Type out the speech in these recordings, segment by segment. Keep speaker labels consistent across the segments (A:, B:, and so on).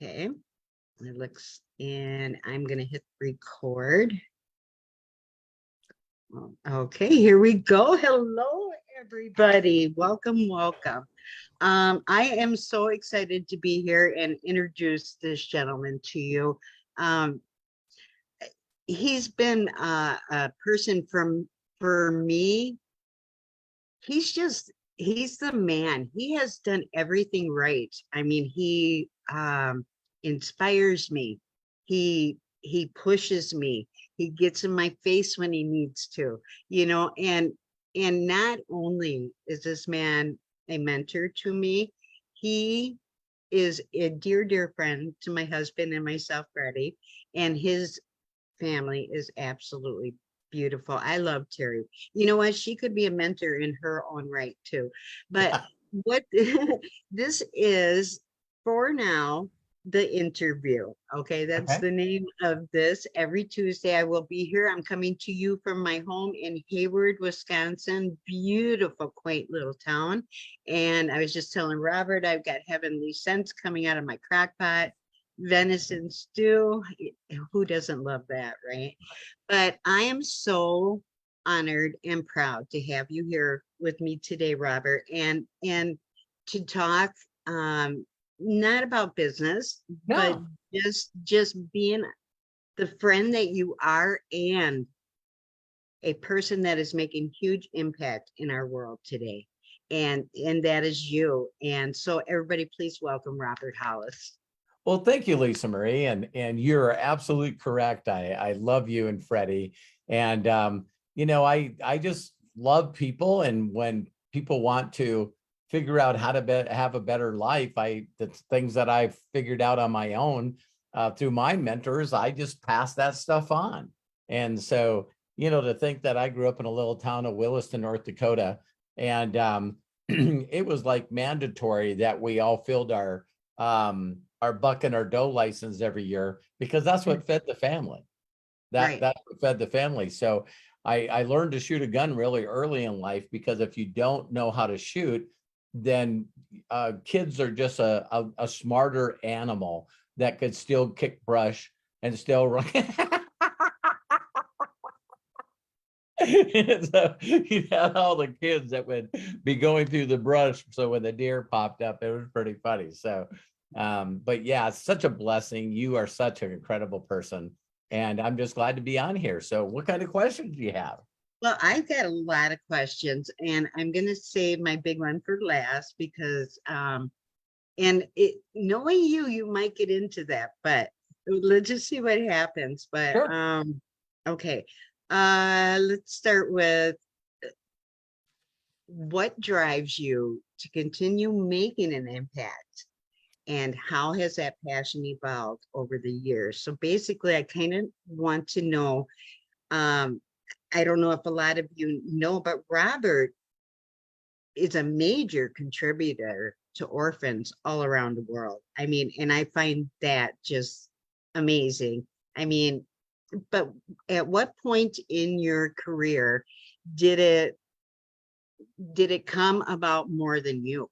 A: Okay, it looks, and I'm gonna hit record. Okay, here we go. Hello, everybody. Welcome, welcome. I am so excited to be here and introduce this gentleman to you. Um, he's been a person for me. He's the man. He has done everything right. I mean, he inspires me. He pushes me. He gets in my face when he needs to, and not only is this man a mentor to me, he is a dear, dear friend to my husband and myself, Freddie, and his family is absolutely beautiful. I love Terry. You know what? She could be a mentor in her own right too. But what this is for now, the interview. Okay, that's
B: Okay.
A: the name of this. Every Tuesday I will be here. I'm coming to you from my home in Hayward, Wisconsin. Beautiful, quaint little town. And I was just telling Robert, I've got heavenly scents coming out of my crock pot, venison stew. Who doesn't love that, right? But I am so honored and proud to have you here with me today, Robert, and to talk not about business, but
B: No.
A: just being the friend that you are and a person that is making huge impact in our world today. And that is you. And so everybody please welcome Robert Hollis.
B: Well, thank you, Lisa Marie, and you're absolutely correct. I love you and Freddie, and I just love people, and when people want to figure out how to have a better life, the things that I've figured out on my own through my mentors, I just pass that stuff on. And so, to think that I grew up in a little town of Williston, North Dakota, and it was like mandatory that we all filled our buck and our dough license every year because that's what fed the family.
A: Right.
B: That's what fed the family. So I learned to shoot a gun really early in life because if you don't know how to shoot, then kids are just a smarter animal that could still kick brush and still run. So you had all the kids that would be going through the brush. So when the deer popped up, it was pretty funny. So, but yeah, it's such a blessing. You are such an incredible person. And I'm just glad to be on here. So what kind of questions do you have?
A: Well, I've got a lot of questions, and I'm going to save my big one for last because, knowing you, you might get into that, but let's just see what happens. But
B: Sure.
A: okay, let's start with what drives you to continue making an impact, and how has that passion evolved over the years? So basically, I kind of want to know. Um, I don't know if a lot of you know, but Robert is a major contributor to orphans all around the world. I mean, and I find that just amazing. I mean, but at what point in your career did it come about more than you?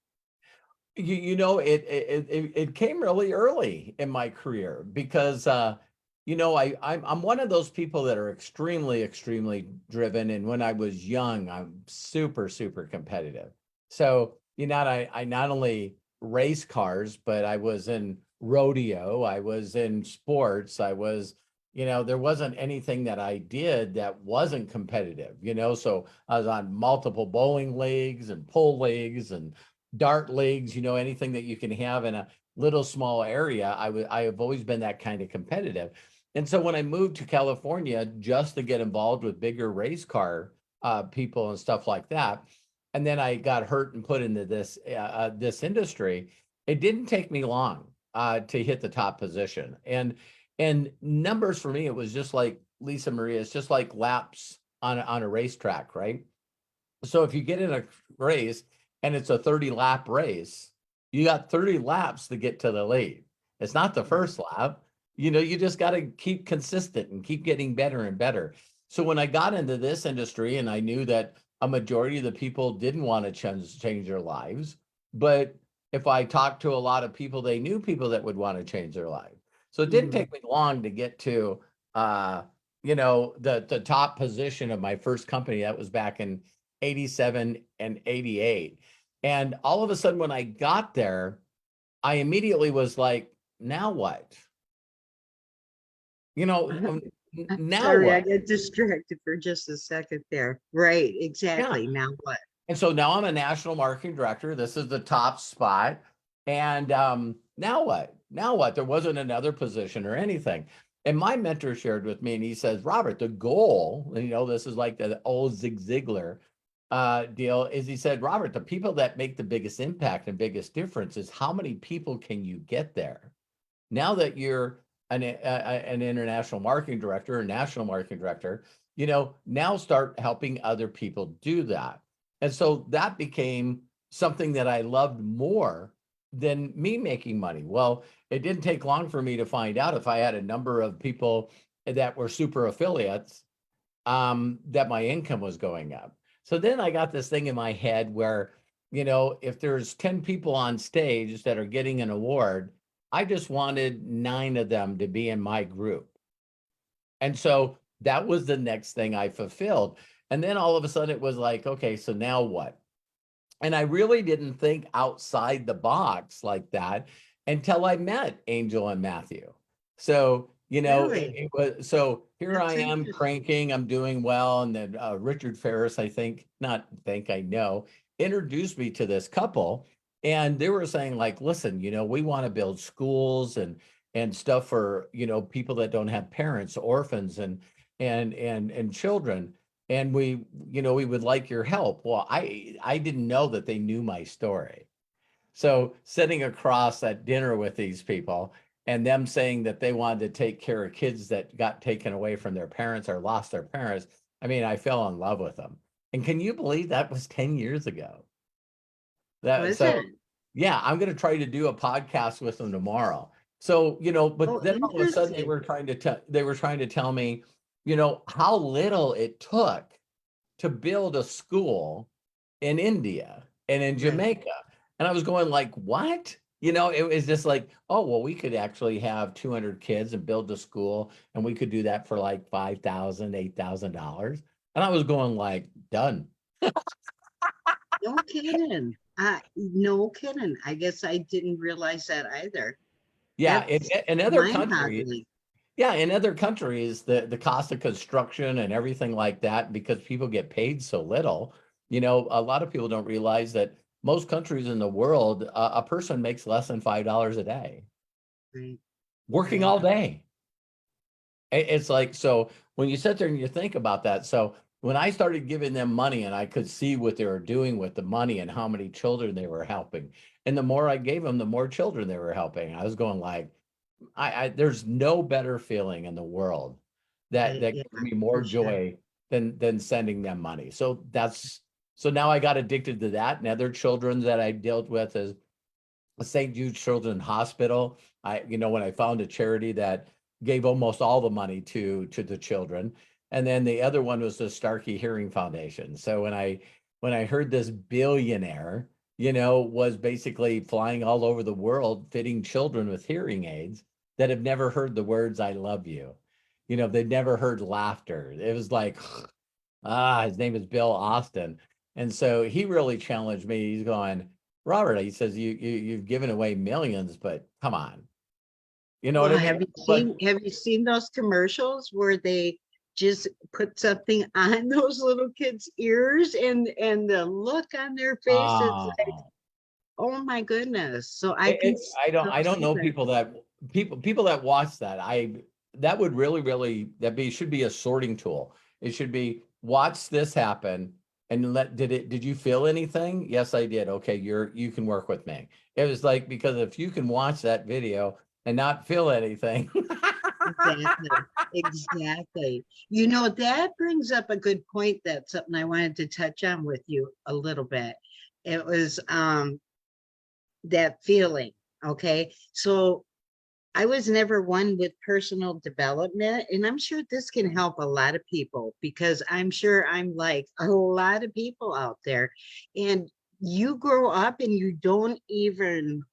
B: It came really early in my career because I'm one of those people that are extremely driven, and when I was young I'm super competitive. So I not only race cars, but I was in rodeo, I was in sports, I was there wasn't anything that I did that wasn't competitive. So I was on multiple bowling leagues and pool leagues and dart leagues, anything that you can have in a little small area. I have always been that kind of competitive. And so when I moved to California just to get involved with bigger race car people and stuff like that, and then I got hurt and put into this industry, it didn't take me long to hit the top position. And numbers for me, it was just like Lisa Maria, it's just like laps on a racetrack, right? So if you get in a race and it's a 30 lap race, you got 30 laps to get to the lead. It's not the first lap. You just got to keep consistent and keep getting better and better. So when I got into this industry and I knew that a majority of the people didn't want to change their lives, but if I talked to a lot of people, they knew people that would want to change their life. So it didn't
A: Mhm.
B: take me long to get to, the top position of my first company. That was back in 87 and 88. And all of a sudden, when I got there, I immediately was like, now what? You know,
A: I'm
B: now
A: sorry, I
B: what?
A: get distracted for just a second there. Right,
B: Yeah.
A: exactly. Now what?
B: And so now I'm a national marketing director. This is the top spot. And now what? Now what? There wasn't another position or anything. And my mentor shared with me, and he says, Robert, the goal, and this is like the old Zig Ziglar deal, is he said, Robert, the people that make the biggest impact and biggest difference is how many people can you get there? Now that you're an international marketing director or national marketing director, now start helping other people do that. And so that became something that I loved more than me making money. Well, it didn't take long for me to find out if I had a number of people that were super affiliates, that my income was going up. So then I got this thing in my head where, if there's 10 people on stage that are getting an award, I just wanted 9 of them to be in my group. And so that was the next thing I fulfilled. And then all of a sudden it was like, okay, so now what? And I really didn't think outside the box like that until I met Angel and Matthew. So,
A: Really?
B: it was, so here I
A: That's
B: am
A: interesting.
B: cranking, I'm doing well. And then Richard Ferris, I know, introduced me to this couple. And they were saying, like, listen, we want to build schools and stuff for, people that don't have parents, orphans and children, and we would like your help. Well, I didn't know that they knew my story. So sitting across at dinner with these people and them saying that they wanted to take care of kids that got taken away from their parents or lost their parents, I mean, I fell in love with them. And can you believe that was 10 years ago? That
A: Was
B: so
A: it?
B: Yeah, I'm going to try to do a podcast with them tomorrow. So, but
A: Oh,
B: then all of a sudden
A: interesting.
B: they were trying to tell me, how little it took to build a school in India and in
A: Right.
B: Jamaica. And I was going like, what? It was just like, oh, well, we could actually have 200 kids and build a school, and we could do that for like $5,000, $8,000. And I was going like, done.
A: No kidding. No kidding. I guess I didn't realize that either.
B: Yeah,
A: That's
B: in other countries,
A: mind-boggling.
B: yeah, in other countries, the cost of construction and everything like that, because people get paid so little, a lot of people don't realize that most countries in the world, a person makes less than $5 a day,
A: Right.
B: working
A: Right.
B: all day. It's like, so when you sit there and you think about that, so when I started giving them money and I could see what they were doing with the money and how many children they were helping, and the more I gave them, the more children they were helping. I was going like, there's no better feeling in the world that
A: Yeah,
B: gives me more
A: for sure.
B: joy than sending them money. So now I got addicted to that. And other children that I dealt with is St. Jude Children's Hospital. When I found a charity that gave almost all the money to the children. And then the other one was the Starkey Hearing Foundation. So when I heard this billionaire, was basically flying all over the world fitting children with hearing aids that have never heard the words "I love you." They've never heard laughter. It was like, his name is Bill Austin. And so he really challenged me. He's going, Robert, he says, you've given away millions, but come on. You know what
A: Well,
B: I mean? But
A: have you seen those commercials where they just put something on those little kids' ears and the look on their face, it's like,
B: uh,
A: oh my goodness. So I can
B: I don't
A: see
B: know
A: that.
B: people that watch that. That would really should be a sorting tool. It should be watch this happen and did you feel anything? Yes, I did. Okay, you can work with me. It was like, because if you can watch that video and not feel anything.
A: Exactly. Exactly. That brings up a good point. That's something I wanted to touch on with you a little bit. It was that feeling. Okay. So I was never one with personal development, and I'm sure this can help a lot of people because I'm sure I'm like a lot of people out there. And you grow up and you don't even,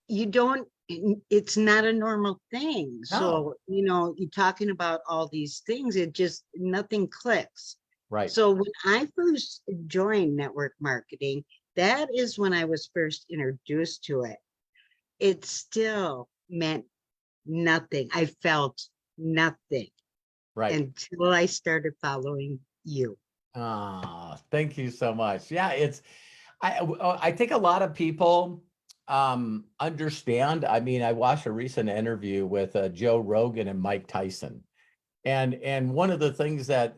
A: you don't, it's not a normal thing.
B: No.
A: So, you know, you're talking about all these things, it just, nothing clicks.
B: Right.
A: So when I first joined network marketing, that is when I was first introduced to it. It still meant nothing. I felt nothing
B: Right.
A: until I started following you.
B: Ah, thank you so much. Yeah, I think a lot of people understand. I mean, I watched a recent interview with Joe Rogan and Mike Tyson. And one of the things that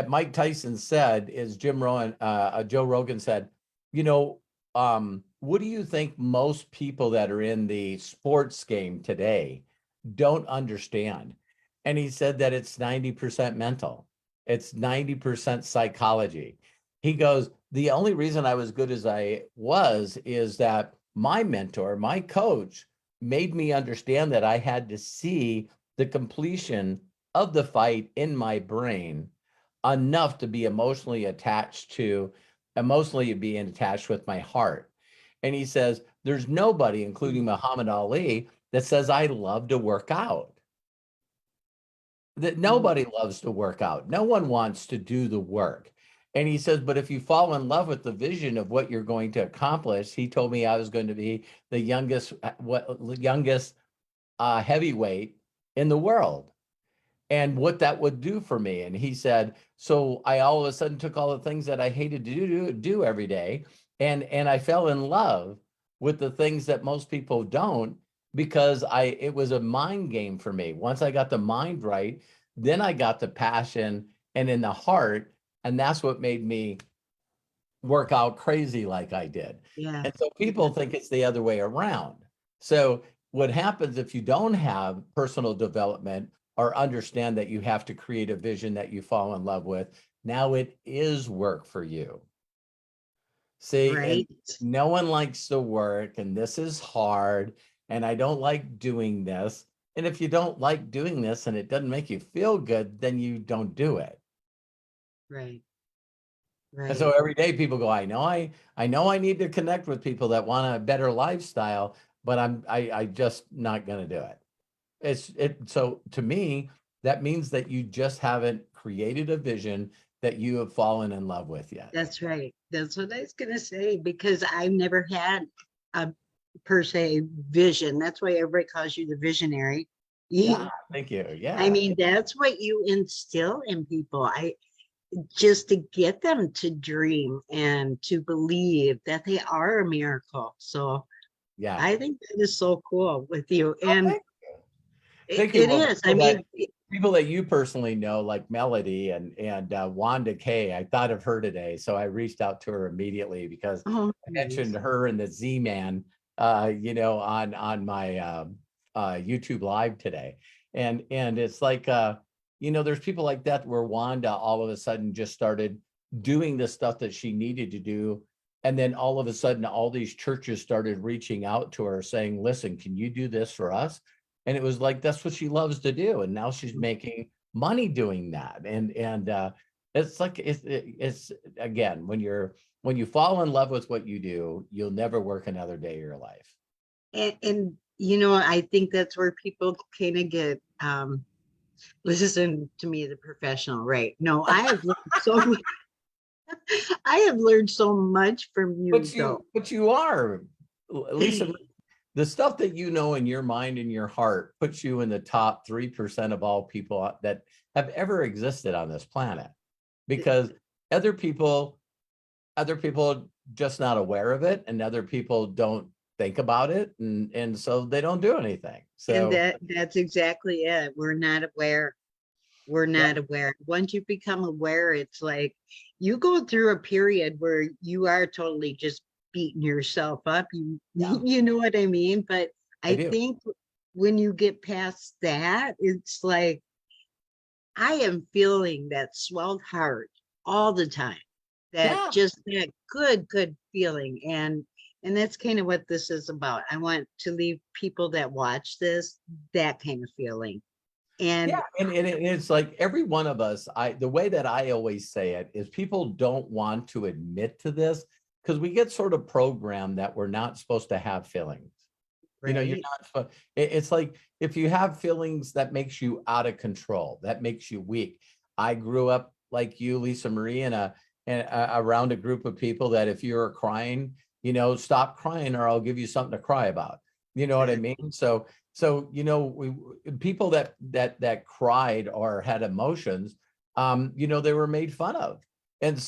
B: Mike Tyson said is Joe Rogan said, you know, what do you think most people that are in the sports game today don't understand? And he said that it's 90% mental. It's 90% psychology. He goes, the only reason I was good as I was is that my mentor, my coach, made me understand that I had to see the completion of the fight in my brain enough to be emotionally being attached with my heart. And he says, there's nobody, including Muhammad Ali, that says I love to work out. That
A: Mm.
B: nobody loves to work out. No one wants to do the work. And he says, but if you fall in love with the vision of what you're going to accomplish, he told me I was going to be the youngest heavyweight in the world, and what that would do for me. And he said, so I all of a sudden took all the things that I hated to do every day, and I fell in love with the things that most people don't, because it was a mind game for me. Once I got the mind right, then I got the passion and in the heart, and that's what made me work out crazy like I did.
A: Yeah,
B: And so
A: yeah,
B: people think it's the other way around. So what happens if you don't have personal development or understand that you have to create a vision that you fall in love with? Now it is work for you. See, and
A: right.
B: no one likes the work, and this is hard, and I don't like doing this. And if you don't like doing this and it doesn't make you feel good, then you don't do it.
A: Right,
B: And so
A: right.
B: every day people go, I know I need to connect with people that want a better lifestyle, but I just not going to do it. So to me, that means that you just haven't created a vision that you have fallen in love with yet.
A: That's right. That's what I was gonna say, because I've never had a per se vision. That's why everybody calls you the visionary.
B: Yeah,
A: You,
B: thank you.
A: I
B: Yeah.
A: mean, that's what you instill in people. I just to get them to dream and to believe that they are a miracle. So
B: Yeah.
A: I think that is so cool with you.
B: Oh,
A: And
B: thank you.
A: it
B: Well,
A: is. I mean,
B: people that you personally know, like Melody and Wanda Kay, I thought of her today, so I reached out to her immediately because
A: oh,
B: I mentioned
A: nice.
B: her and the Z Man, on my YouTube live today, and it's like, there's people like that where Wanda all of a sudden just started doing the stuff that she needed to do. And then all of a sudden, all these churches started reaching out to her saying, listen, can you do this for us? And it was like that's what she loves to do, and now she's making money doing that. And it's like it's again, when you fall in love with what you do, you'll never work another day of your life.
A: And you know, I think that's where people kind of get listen to me, the professional, right? No, I have learned so much. I have learned so much from you, though.
B: But you are, Lisa. The stuff that you know in your mind and your heart puts you in the top 3% of all people that have ever existed on this planet, because other people other people just not aware of it, and other people don't think about it, and so they don't do anything.
A: And
B: So
A: that's exactly it. We're not aware. We're
B: yeah,
A: not aware. Once you become aware, it's like you go through a period where you are totally just beating yourself up. You
B: yeah,
A: you know what I mean? But
B: I
A: I
B: do.
A: think when you get past that, it's like I am feeling that swelled heart all the time. That
B: Yeah,
A: just that good feeling. And that's kind of what this is about. I want to leave people that watch this that kind of feeling. And
B: Yeah, and it's like every one of us, the way that I always say it is people don't want to admit to this because we get sort of programmed that we're not supposed to have feelings. You know, you're
A: right,
B: not it's like if you have feelings that makes you out of control, that makes you weak. I grew up like you, Lisa Marie, around a group of people that if you're crying, stop crying or I'll give you something to cry about. You know what I
A: exactly.
B: mean? So we people that cried or had emotions, they were made fun of. And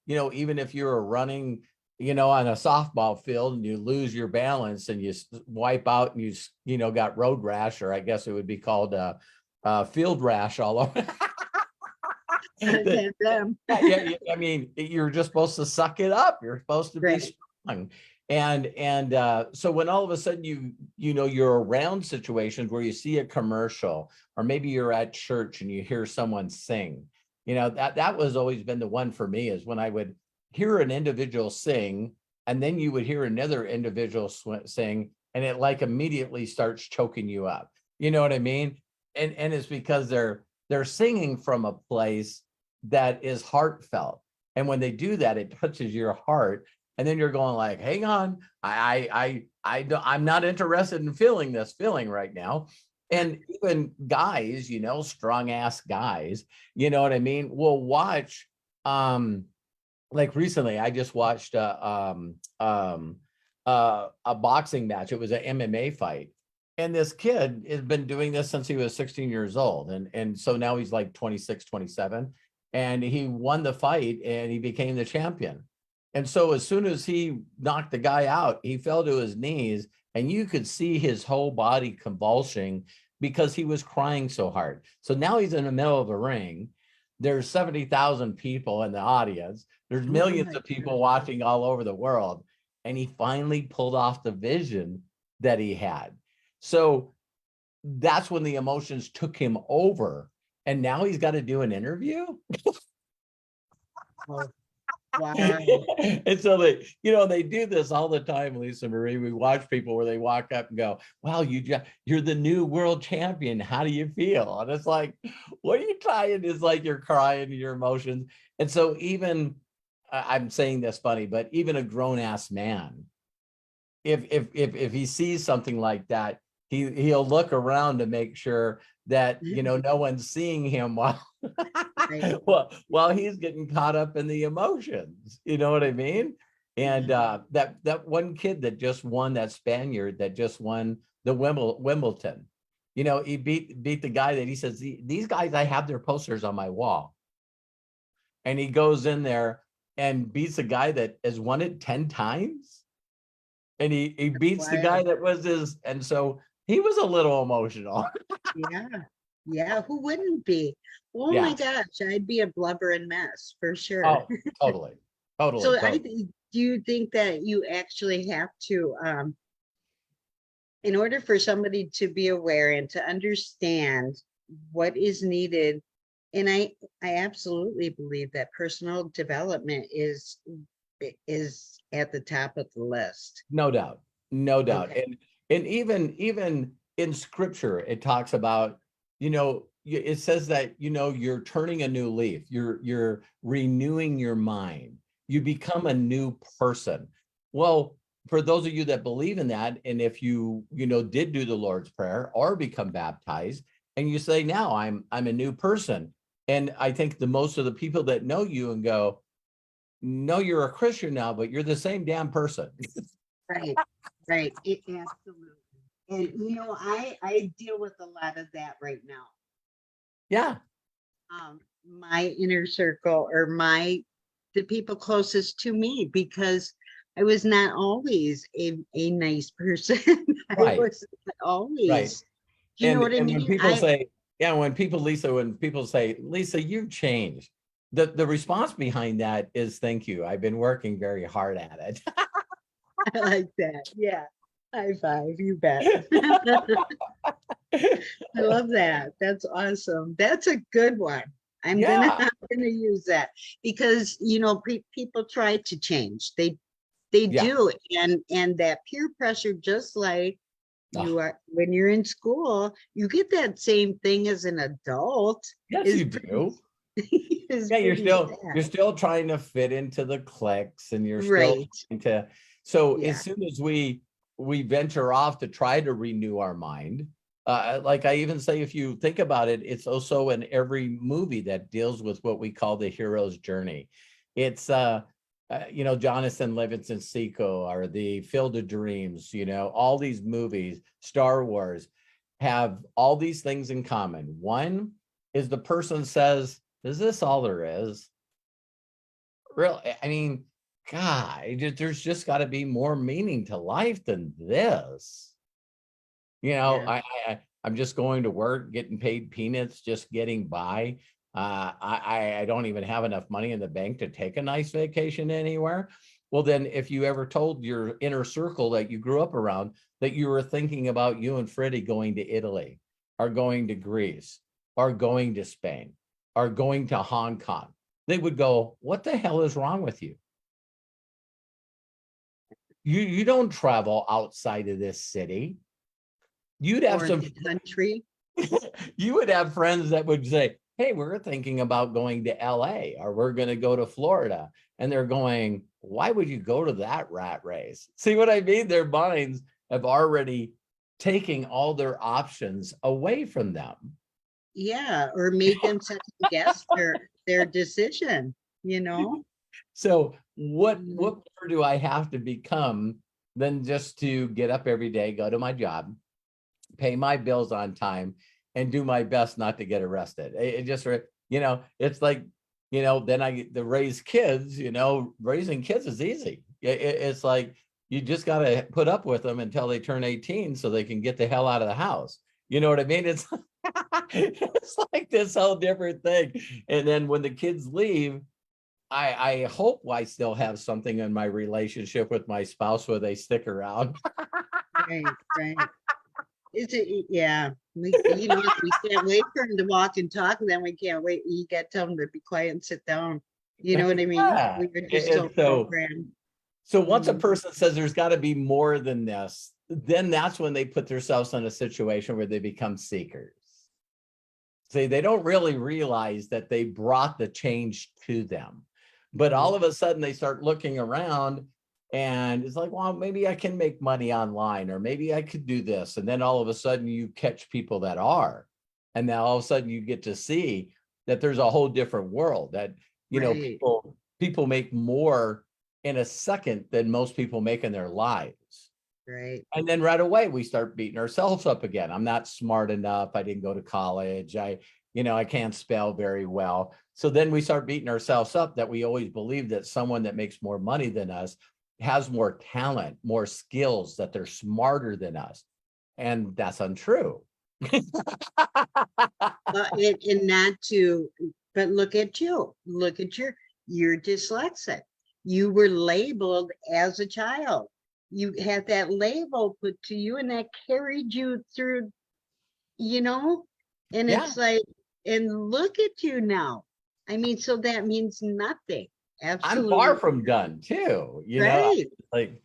B: even if you're running on a softball field and you lose your balance and you wipe out and got road rash, or I guess it would be called field rash all over.
A: I've had them.
B: I mean, you're just supposed to suck it up. You're supposed to be
A: Right.
B: strong. And so when all of a sudden you're around situations where you see a commercial, or maybe you're at church and you hear someone sing, that was always been the one for me, is when I would hear an individual sing, and then you would hear another individual sing, and it like immediately starts choking you up. You know what I mean? And it's because they're singing from a place that is heartfelt. And when they do that, it touches your heart. And then you're going like, hang on, I'm not interested in feeling this feeling right now. And even guys, strong ass guys, you know what I mean, will watch, like recently, I just watched a boxing match. It was an MMA fight, and this kid has been doing this since he was 16 years old, and so now he's like 26, 27, and he won the fight and he became the champion. And so as soon as he knocked the guy out, he fell to his knees, and you could see his whole body convulsing because he was crying so hard. So now he's in the middle of a ring. There's 70,000 people in the audience. There's
A: Oh
B: millions
A: my
B: of people
A: God.
B: watching all over the world. And he finally pulled off the vision that he had. So that's when the emotions took him over. And now he's got to do an interview.
A: Oh, wow.
B: And so they do this all the time, Lisa Marie. We watch people where they walk up and go, wow, you're the new world champion. How do you feel? And it's like, what are you trying? It's like you're crying your emotions. And so even, I'm saying this funny, but even a grown ass man, if he sees something like that, he'll look around to make sure that no one's seeing him while
A: Right.
B: while he's getting caught up in the emotions. You know what I mean? And
A: Yeah.
B: that one kid that just won, that Spaniard that just won the Wimbledon, he beat the guy that he says, these guys, I have their posters on my wall. And he goes in there and beats a guy that has won it 10 times. And he beats the guy
A: Wild.
B: that was his, and so he was a little emotional.
A: Yeah. Yeah. Who wouldn't be? Oh my
B: Yeah.
A: gosh. I'd be a blubbering mess for sure.
B: Oh, totally. Totally.
A: So
B: Totally.
A: do you think that you actually have to, in order for somebody to be aware and to understand what is needed, and I absolutely believe that personal development is at the top of the list.
B: No doubt. No doubt.
A: Okay.
B: And even in scripture, it talks about, it says that, you're turning a new leaf, you're renewing your mind, you become a new person. Well, for those of you that believe in that, and if did do the Lord's Prayer or become baptized, and you say, now I'm a new person. And I think the most of the people that know you and go, no, you're a Christian now, but you're the same damn person.
A: Right, right. It absolutely. And I deal with a lot of that right now.
B: Yeah.
A: My inner circle, or the people closest to me, because I was not always a nice person. I
B: Right.
A: was not
B: Right.
A: always. Do you know
B: And
A: what I
B: when
A: mean?
B: people say, yeah, when people say, Lisa, you've changed. The response behind that is, thank you. I've been working very hard at
A: I like that. Yeah. High five, you bet. I love that. That's awesome. That's a good one. I'm gonna
B: Yeah.
A: I'm gonna use that, because people try to change. They
B: Yeah.
A: do, and that peer pressure, just like
B: Oh,
A: You are, when you're in school, you get that same thing as an adult.
B: yes,
A: Is
B: you
A: pretty,
B: do.
A: is
B: Yeah,
A: pretty
B: you're
A: sad.
B: still trying to fit into the cliques, and you're still
A: Right.
B: trying to. So
A: Yeah.
B: as soon as we venture off to try to renew our mind, like I even say, if you think about it, it's also in every movie that deals with what we call the hero's journey. It's Jonathan Livingston Seco or the Field of Dreams. All these movies, Star Wars, have all these things in common. One is the person says, is this all there is? Really? I mean, God, there's just got to be more meaning to life than this. You know,
A: Yeah.
B: I'm just going to work, getting paid peanuts, just getting by. I don't even have enough money in the bank to take a nice vacation anywhere. Well, then, if you ever told your inner circle that you grew up around that you were thinking about you and Freddie going to Italy, or going to Greece, or going to Spain, or going to Hong Kong, they would go, "What the hell is wrong with you? You don't travel outside of this city." You'd have
A: Or
B: some
A: the country.
B: you would have friends that would say, "Hey, we're thinking about going to LA, or we're going to go to Florida." And they're going, "Why would you go to that rat race?" See what I mean? Their minds have already taken all their options away from them.
A: Yeah. Or made them second guess their decision, you know?
B: So what
A: Mhm.
B: what more do I have to become than just to get up every day, go to my job, pay my bills on time, and do my best not to get arrested? It just, it's like, then I get to raise kids. Raising kids is easy. It's like you just got to put up with them until they turn 18 so they can get the hell out of the house. You know what I mean? It's like this whole different thing. And then when the kids leave, I hope I still have something in my relationship with my spouse where they stick around.
A: Right. Right. Is it, yeah. We can't wait for him to walk and talk, and then we can't wait. You got to tell him to be quiet and sit down. You know what I mean?
B: Yeah.
A: We were just
B: And
A: so
B: so
A: programmed.
B: so once a
A: Mhm.
B: person says there's got to be more than this, then that's when they put themselves in a situation where they become seekers. See, they don't really realize that they brought the change to them. But all
A: Mhm.
B: of a sudden they start looking around, and it's like, well, maybe I can make money online, or maybe I could do this. And then all of a sudden you catch people that are. And now all of a sudden you get to see that there's a whole different world, that,
A: Right.
B: people make more in a second than most people make in their lives.
A: Right.
B: And then right away we start beating ourselves up again. I'm not smart enough. I didn't go to college. I can't spell very well. So then we start beating ourselves up that we always believe that someone that makes more money than us has more talent, more skills, that they're smarter than us. And that's untrue.
A: And not to, but look at you. Look at you're dyslexic. You were labeled as a child. You had that label put to you, and that carried you through, you know? And
B: Yeah,
A: it's like, and look at you now. I mean, so that means nothing.
B: I'm far
A: Absolutely.
B: from done too.
A: Right.
B: Like,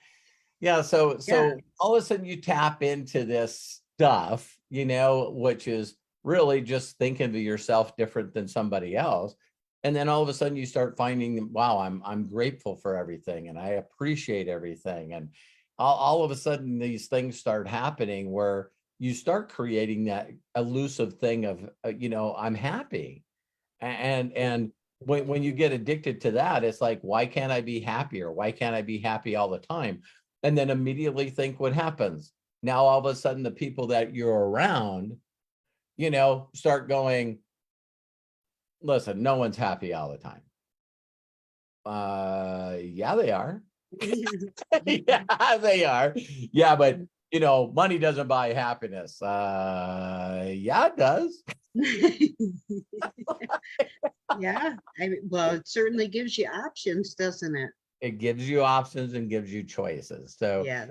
B: yeah, so
A: Yeah.
B: all of a sudden you tap into this stuff, which is really just thinking to yourself different than somebody else. And then all of a sudden you start finding, wow, I'm grateful for everything, and I appreciate everything. And all of a sudden these things start happening where you start creating that elusive thing of, I'm happy. And when you get addicted to that, it's like, why can't I be happier? Why can't I be happy all the time? And then immediately think what happens. Now all of a sudden the people that you're around, start going, listen, no one's happy all the time. Yeah, they are. Yeah, they are. Yeah, but money doesn't buy happiness. Yeah, it does.
A: Yeah. Well, it certainly gives you options, doesn't it?
B: It gives you options and gives you choices. So,
A: Yeah.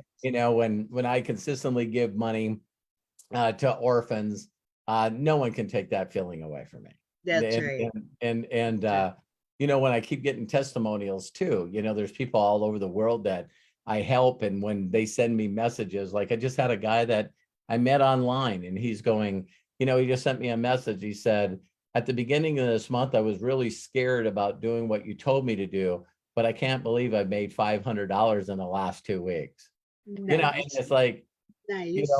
B: when I consistently give money to orphans, no one can take that feeling away from me.
A: That's
B: And
A: right. That's right.
B: when I keep getting testimonials too, there's people all over the world that I help, and when they send me messages, like I just had a guy that I met online, and he's going, he just sent me a message. He said, at the beginning of this month, I was really scared about doing what you told me to do, but I can't believe I made $500 in the last 2 weeks. And
A: Nice.
B: it's like,
A: Nice.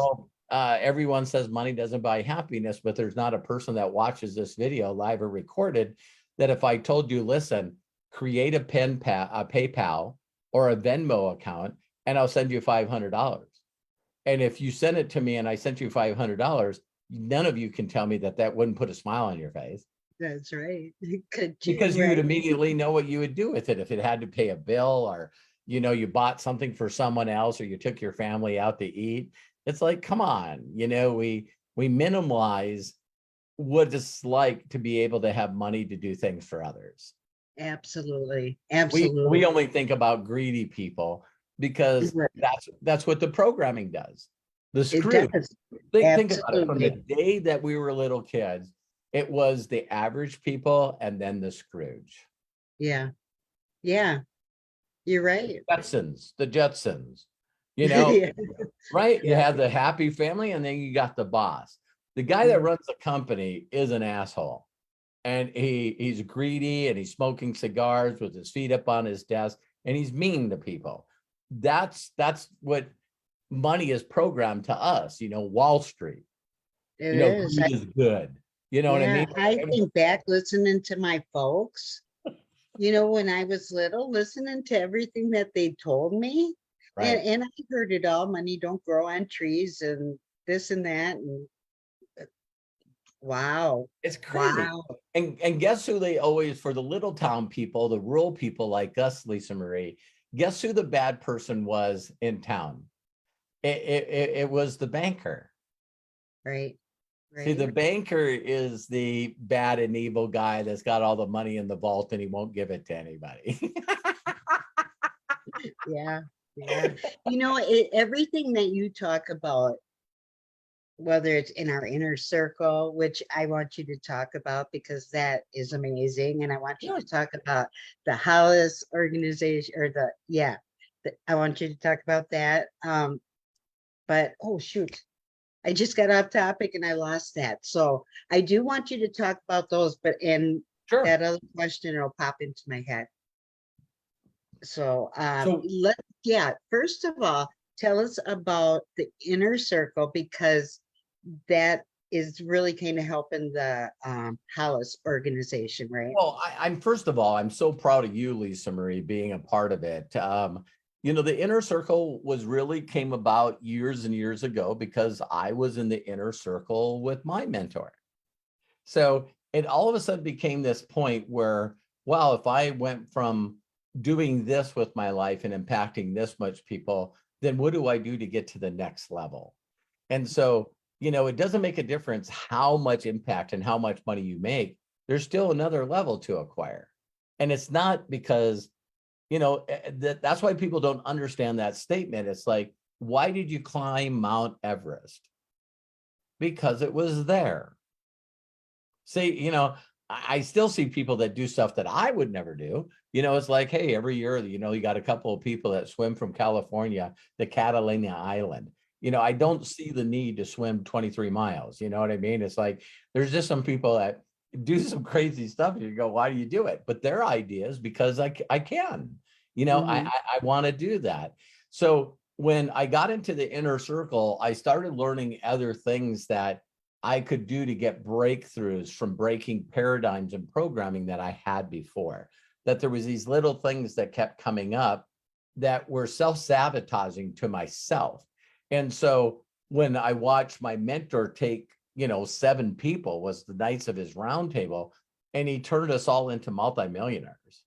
B: everyone says money doesn't buy happiness, but there's not a person that watches this video live or recorded that if I told you, listen, create a PayPal or a Venmo account, and I'll send you $500. And if you send it to me and I sent you $500, none of you can tell me that wouldn't put a smile on your face.
A: That's right. Could
B: Because you would
A: right?
B: immediately know what you would do with it. If it had to pay a bill, or, you bought something for someone else, or you took your family out to eat. It's like, come on, we minimize what it's like to be able to have money to do things for others.
A: Absolutely.
B: We
A: Absolutely.
B: only think about greedy people because
A: Right.
B: that's what the programming does. The
A: It
B: Scrooge.
A: does.
B: Think about it. From the
A: Absolutely.
B: day that we were little kids, it was the average people and then the Scrooge.
A: Yeah. Yeah. You're right.
B: The Jetsons,
A: Yeah.
B: right? You
A: Yeah.
B: had the happy family, and then you got the boss. The guy that
A: Mhm.
B: runs the company is an asshole. And he's greedy, and he's smoking cigars with his feet up on his desk, and he's mean to people. That's what money is programmed to us, Wall Street.
A: It is.
B: Greed is good. You know what I
A: Yeah.
B: mean?
A: I think back listening to my folks, when I was little, listening to everything that they told me.
B: Right.
A: And I heard it all. Money don't grow on trees and this and that. And wow.
B: It's crazy.
A: Wow.
B: And guess who they always, for the little town people, the rural people like us, Lisa Marie, guess who the bad person was in town? It was the banker.
A: Right.
B: See, the
A: Right.
B: banker is the bad and evil guy that's got all the money in the vault and he won't give it to anybody.
A: Yeah. Yeah. Everything that you talk about, whether it's in our inner circle, which I want you to talk about because that is amazing. And I want you
B: Sure.
A: to talk about the Hollis organization or I want you to talk about that. But oh shoot, I just got off topic and I lost that. So I do want you to talk about those, but in
B: Sure.
A: that other question, it'll pop into my head. So
B: So,
A: first of all, tell us about the inner circle because that is really kind of helping the Hollis organization, right?
B: well, I'm first of all, I'm so proud of you, Lisa Marie, being a part of it. The inner circle came about years and years ago because I was in the inner circle with my mentor. So it all of a sudden became this point where, wow, if I went from doing this with my life and impacting this much people, then what do I do to get to the next level? And so, it doesn't make a difference how much impact and how much money you make. There's still another level to acquire. And it's not because, that's why people don't understand that statement. It's like, why did you climb Mount Everest? Because it was there. See, I still see people that do stuff that I would never do. It's like, hey, every year, you got a couple of people that swim from California to Catalina Island. I don't see the need to swim 23 miles. You know what I mean? It's like, there's just some people that do some crazy stuff. And you go, why do you do it? But their ideas, because I can,
A: Mhm.
B: I want to do that. So when I got into the inner circle, I started learning other things that I could do to get breakthroughs from breaking paradigms and programming that I had before. That there was these little things that kept coming up that were self-sabotaging to myself. And so when I watched my mentor take, 7 people was the Knights of his round table, and he turned us all into multimillionaires,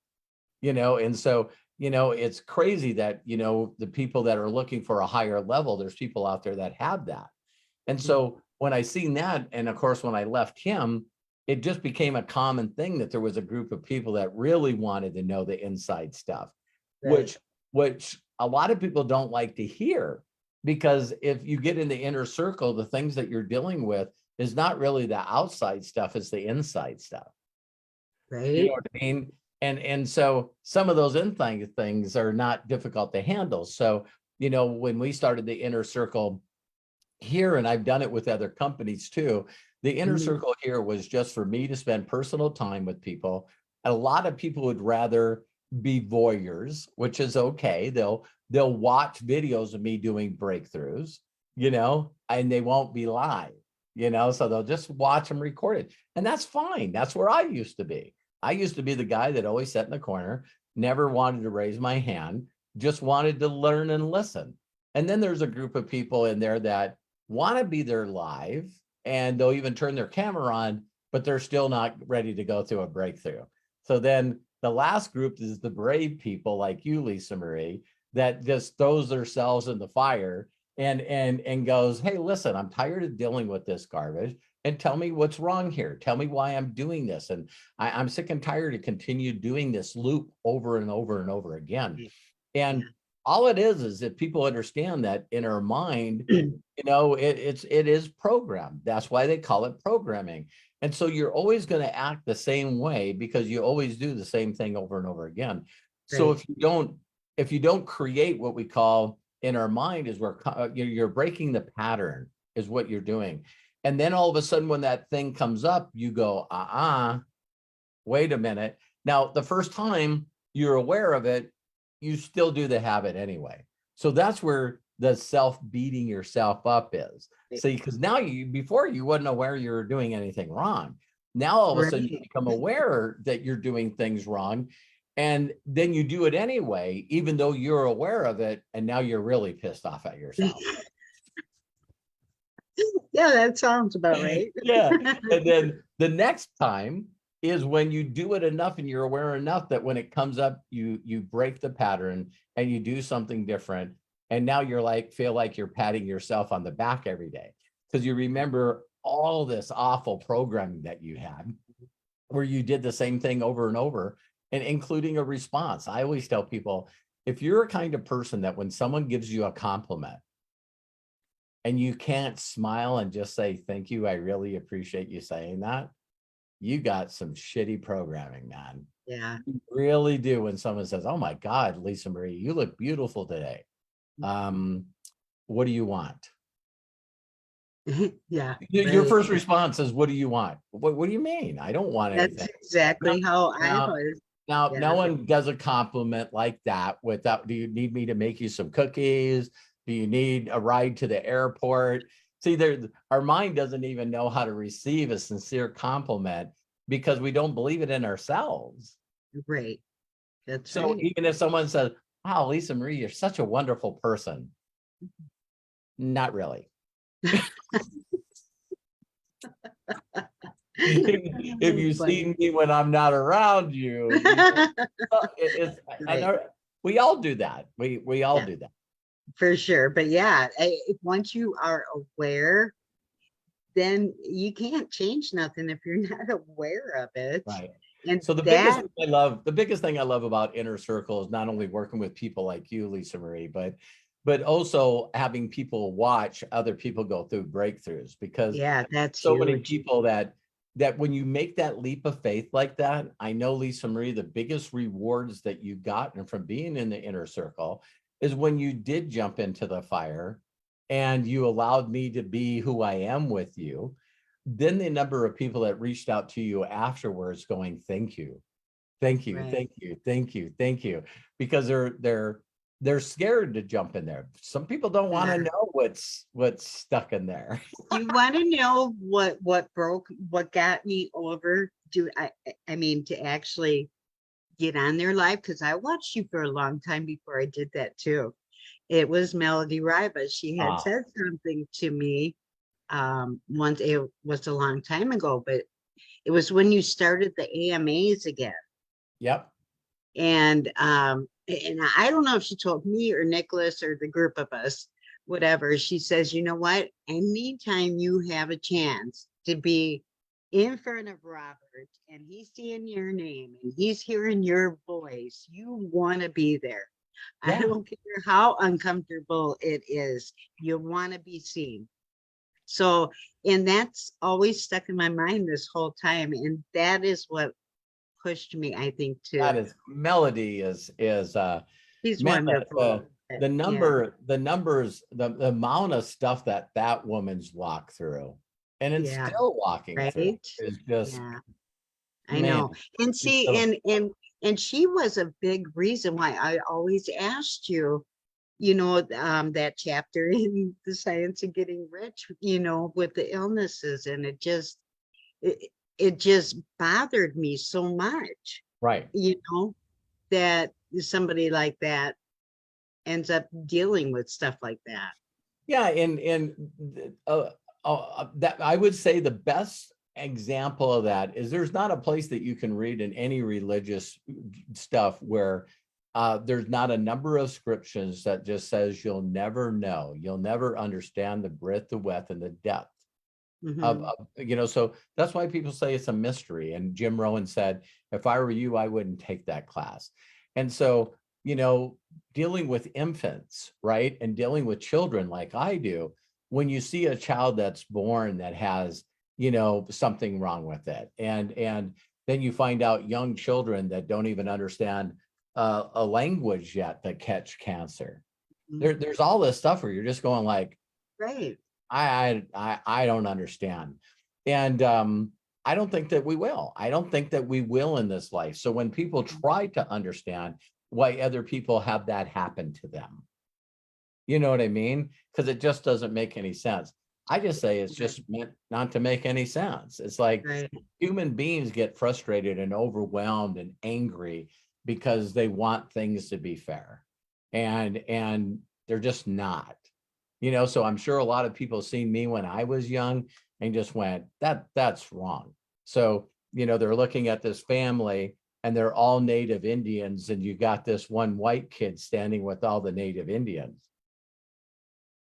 B: and so, it's crazy that, the people that are looking for a higher level, there's people out there that have that. And so when I seen that, and of course, when I left him, it just became a common thing that there was a group of people that really wanted to know the inside stuff,
A: Right.
B: which a lot of people don't like to hear, because if you get in the inner circle, the things that you're dealing with is not really the outside stuff, it's the inside stuff. You know
A: Right.
B: what I mean? And so some of those inside things are not difficult to handle. So, when we started the inner circle here, and I've done it with other companies too, the inner
A: Mhm.
B: circle here was just for me to spend personal time with people. A lot of people would rather be voyeurs, which is okay. They'll watch videos of me doing breakthroughs, and they won't be live, so they'll just watch them recorded. And that's fine. That's where I used to be. I used to be the guy that always sat in the corner, never wanted to raise my hand, just wanted to learn and listen. And then there's a group of people in there that want to be there live, and they'll even turn their camera on, but they're still not ready to go through a breakthrough. So then the last group is the brave people like you, Lisa Marie, that just throws themselves in the fire and goes, hey, listen, I'm tired of dealing with this garbage, and tell me what's wrong here. Tell me why I'm doing this. And I'm sick and tired of continue doing this loop over and over and over again. And all it is if people understand that in our mind,
A: Yeah.
B: it is programmed. That's why they call it programming. And so you're always going to act the same way because you always do the same thing over and over again. So
A: Right.
B: if you don't create what we call in our mind is where you're breaking the pattern is what you're doing. And then all of a sudden when that thing comes up, you go, wait a minute. Now, the first time you're aware of it, you still do the habit anyway. So that's where the self beating yourself up is. See, because now before you wasn't aware you were doing anything wrong. Now all of a sudden you
A: Right.
B: become aware that you're doing things wrong. And then you do it anyway, even though you're aware of it. And now you're really pissed off at yourself.
A: Yeah, that sounds about right.
B: Yeah. And then the next time is when you do it enough and you're aware enough that when it comes up, you break the pattern and you do something different. And now you're feel like you're patting yourself on the back every day because you remember all this awful programming that you had where you did the same thing over and over, and including a response. I always tell people, if you're a kind of person that when someone gives you a compliment, and you can't smile and just say, thank you, I really appreciate you saying that, you got some shitty programming, man.
A: Yeah.
B: You really do. When someone says, oh my God, Lisa Marie, you look beautiful today. What do you want?
A: Yeah.
B: Your
A: Right.
B: first response is, what do you want? What do you mean? I don't want
A: That's
B: anything. Now,
A: exactly how I
B: now,
A: was.
B: now, no
A: Yeah.
B: one does a compliment like that without, do you need me to make you some cookies? Do you need a ride to the airport? See, our mind doesn't even know how to receive a sincere compliment because we don't believe it in ourselves.
A: Right. That's
B: So
A: right.
B: even if someone says, wow, Lisa Marie, you're such a wonderful person. Not really. If
A: Oh,
B: you
A: funny.
B: see me when I'm not around you, I
A: Right.
B: know we all do that. We all
A: Yeah,
B: do that.
A: for sure. But yeah, once you are aware, then you can't change nothing if you're not aware of it.
B: Right.
A: And
B: So
A: that,
B: the biggest thing I love about Inner Circle is not only working with people like you, Lisa Marie, but also having people watch other people go through breakthroughs, because
A: yeah, that's
B: so many
A: huge.
B: people that when you make that leap of faith like that, I know, Lisa Marie, the biggest rewards that you've gotten from being in the Inner Circle is when you did jump into the fire and you allowed me to be who I am with you. Then the number of people that reached out to you afterwards going, thank you, thank you,
A: Right.
B: thank you, thank you, thank you, because they're scared to jump in there. Some people don't want to
A: Yeah.
B: know what's stuck in there.
A: You want to know what got me over? I mean, to actually get on their live, because I watched you for a long time before I did that too. It was Melody Riva. She had
B: Ah,
A: said something to me once. It was a long time ago, but it was when you started the AMAs again.
B: yep.
A: And I don't know if she told me or Nicholas or the group of us, whatever. She says, you know what? Anytime you have a chance to be in front of Robert and he's seeing your name and he's hearing your voice, you want to be there. I
B: Yeah.
A: don't care how uncomfortable it is. You want to be seen. So, and that's always stuck in my mind this whole time. And that is what pushed me, I think,
B: That
A: to
B: is Melody is
A: he's
B: man,
A: wonderful. Yeah,
B: the numbers, the amount of stuff that that woman's walked through, and it's
A: yeah,
B: still walking through,
A: right.
B: is just,
A: Yeah, I
B: man.
A: know. And
B: It's
A: see,
B: so
A: and she was a big reason why I always asked you, that chapter in The Science of Getting Rich, with the illnesses, and it, it just bothered me so much,
B: right.
A: you know, that somebody like that ends up dealing with stuff like that.
B: Yeah, that I would say the best example of that is there's not a place that you can read in any religious stuff where there's not a number of scriptures that just says you'll never know, you'll never understand the breadth, the width, and the depth
A: Hmm.
B: so that's why people say it's a mystery. And Jim Rohn said, if I were you, I wouldn't take that class. And so, dealing with infants, right, and dealing with children like I do, when you see a child that's born that has, something wrong with it, and then you find out young children that don't even understand a language yet that catch cancer. There's all this stuff where you're just going like,
A: Right.
B: I don't understand. And I don't think that we will. I don't think that we will in this life. So when people try to understand why other people have that happen to them, you know what I mean? Because it just doesn't make any sense. I just say it's
A: Right.
B: just meant not to make any sense. It's like
A: Right.
B: human beings get frustrated and overwhelmed and angry because they want things to be fair. And they're just not. So I'm sure a lot of people seen me when I was young and just went, that's wrong. So, they're looking at this family and they're all native Indians, and you got this one white kid standing with all the native Indians,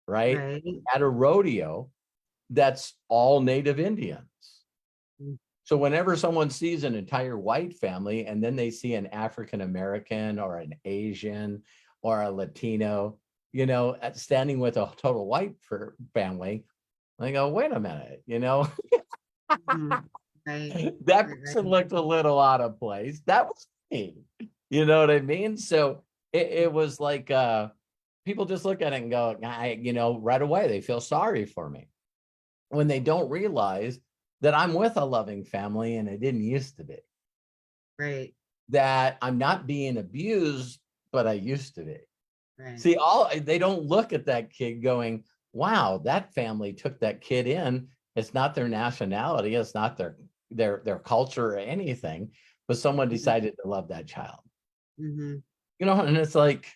B: right?
A: Right.
B: At a rodeo that's all native Indians.
A: Mm.
B: So whenever someone sees an entire white family and then they see an African American or an Asian or a Latino, standing with a total white family, they go, wait a minute,
A: Mhm. Right.
B: that
A: Right.
B: person
A: Right.
B: looked a little out of place. That was me. You know what I mean? So it was like people just look at it and go, right away they feel sorry for me when they don't realize that I'm with a loving family and it didn't used to be.
A: Right.
B: That I'm not being abused, but I used to be.
A: Right.
B: See, they don't look at that kid going, wow, that family took that kid in. It's not their nationality, it's not their culture or anything, but someone decided to love that child.
A: Mm-hmm.
B: And it's like,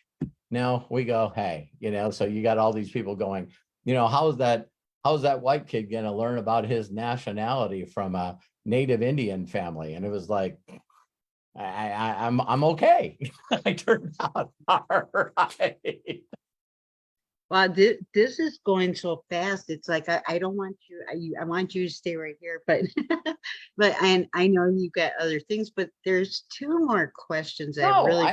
B: now we go, hey, so you got all these people going, how's that white kid going to learn about his nationality from a native Indian family? And it was like, I'm okay. I turned out all right.
A: Well, this is going so fast. It's like I don't want you. I want you to stay right here, but and I know you got other things, but there's two more questions that
B: No,
A: really.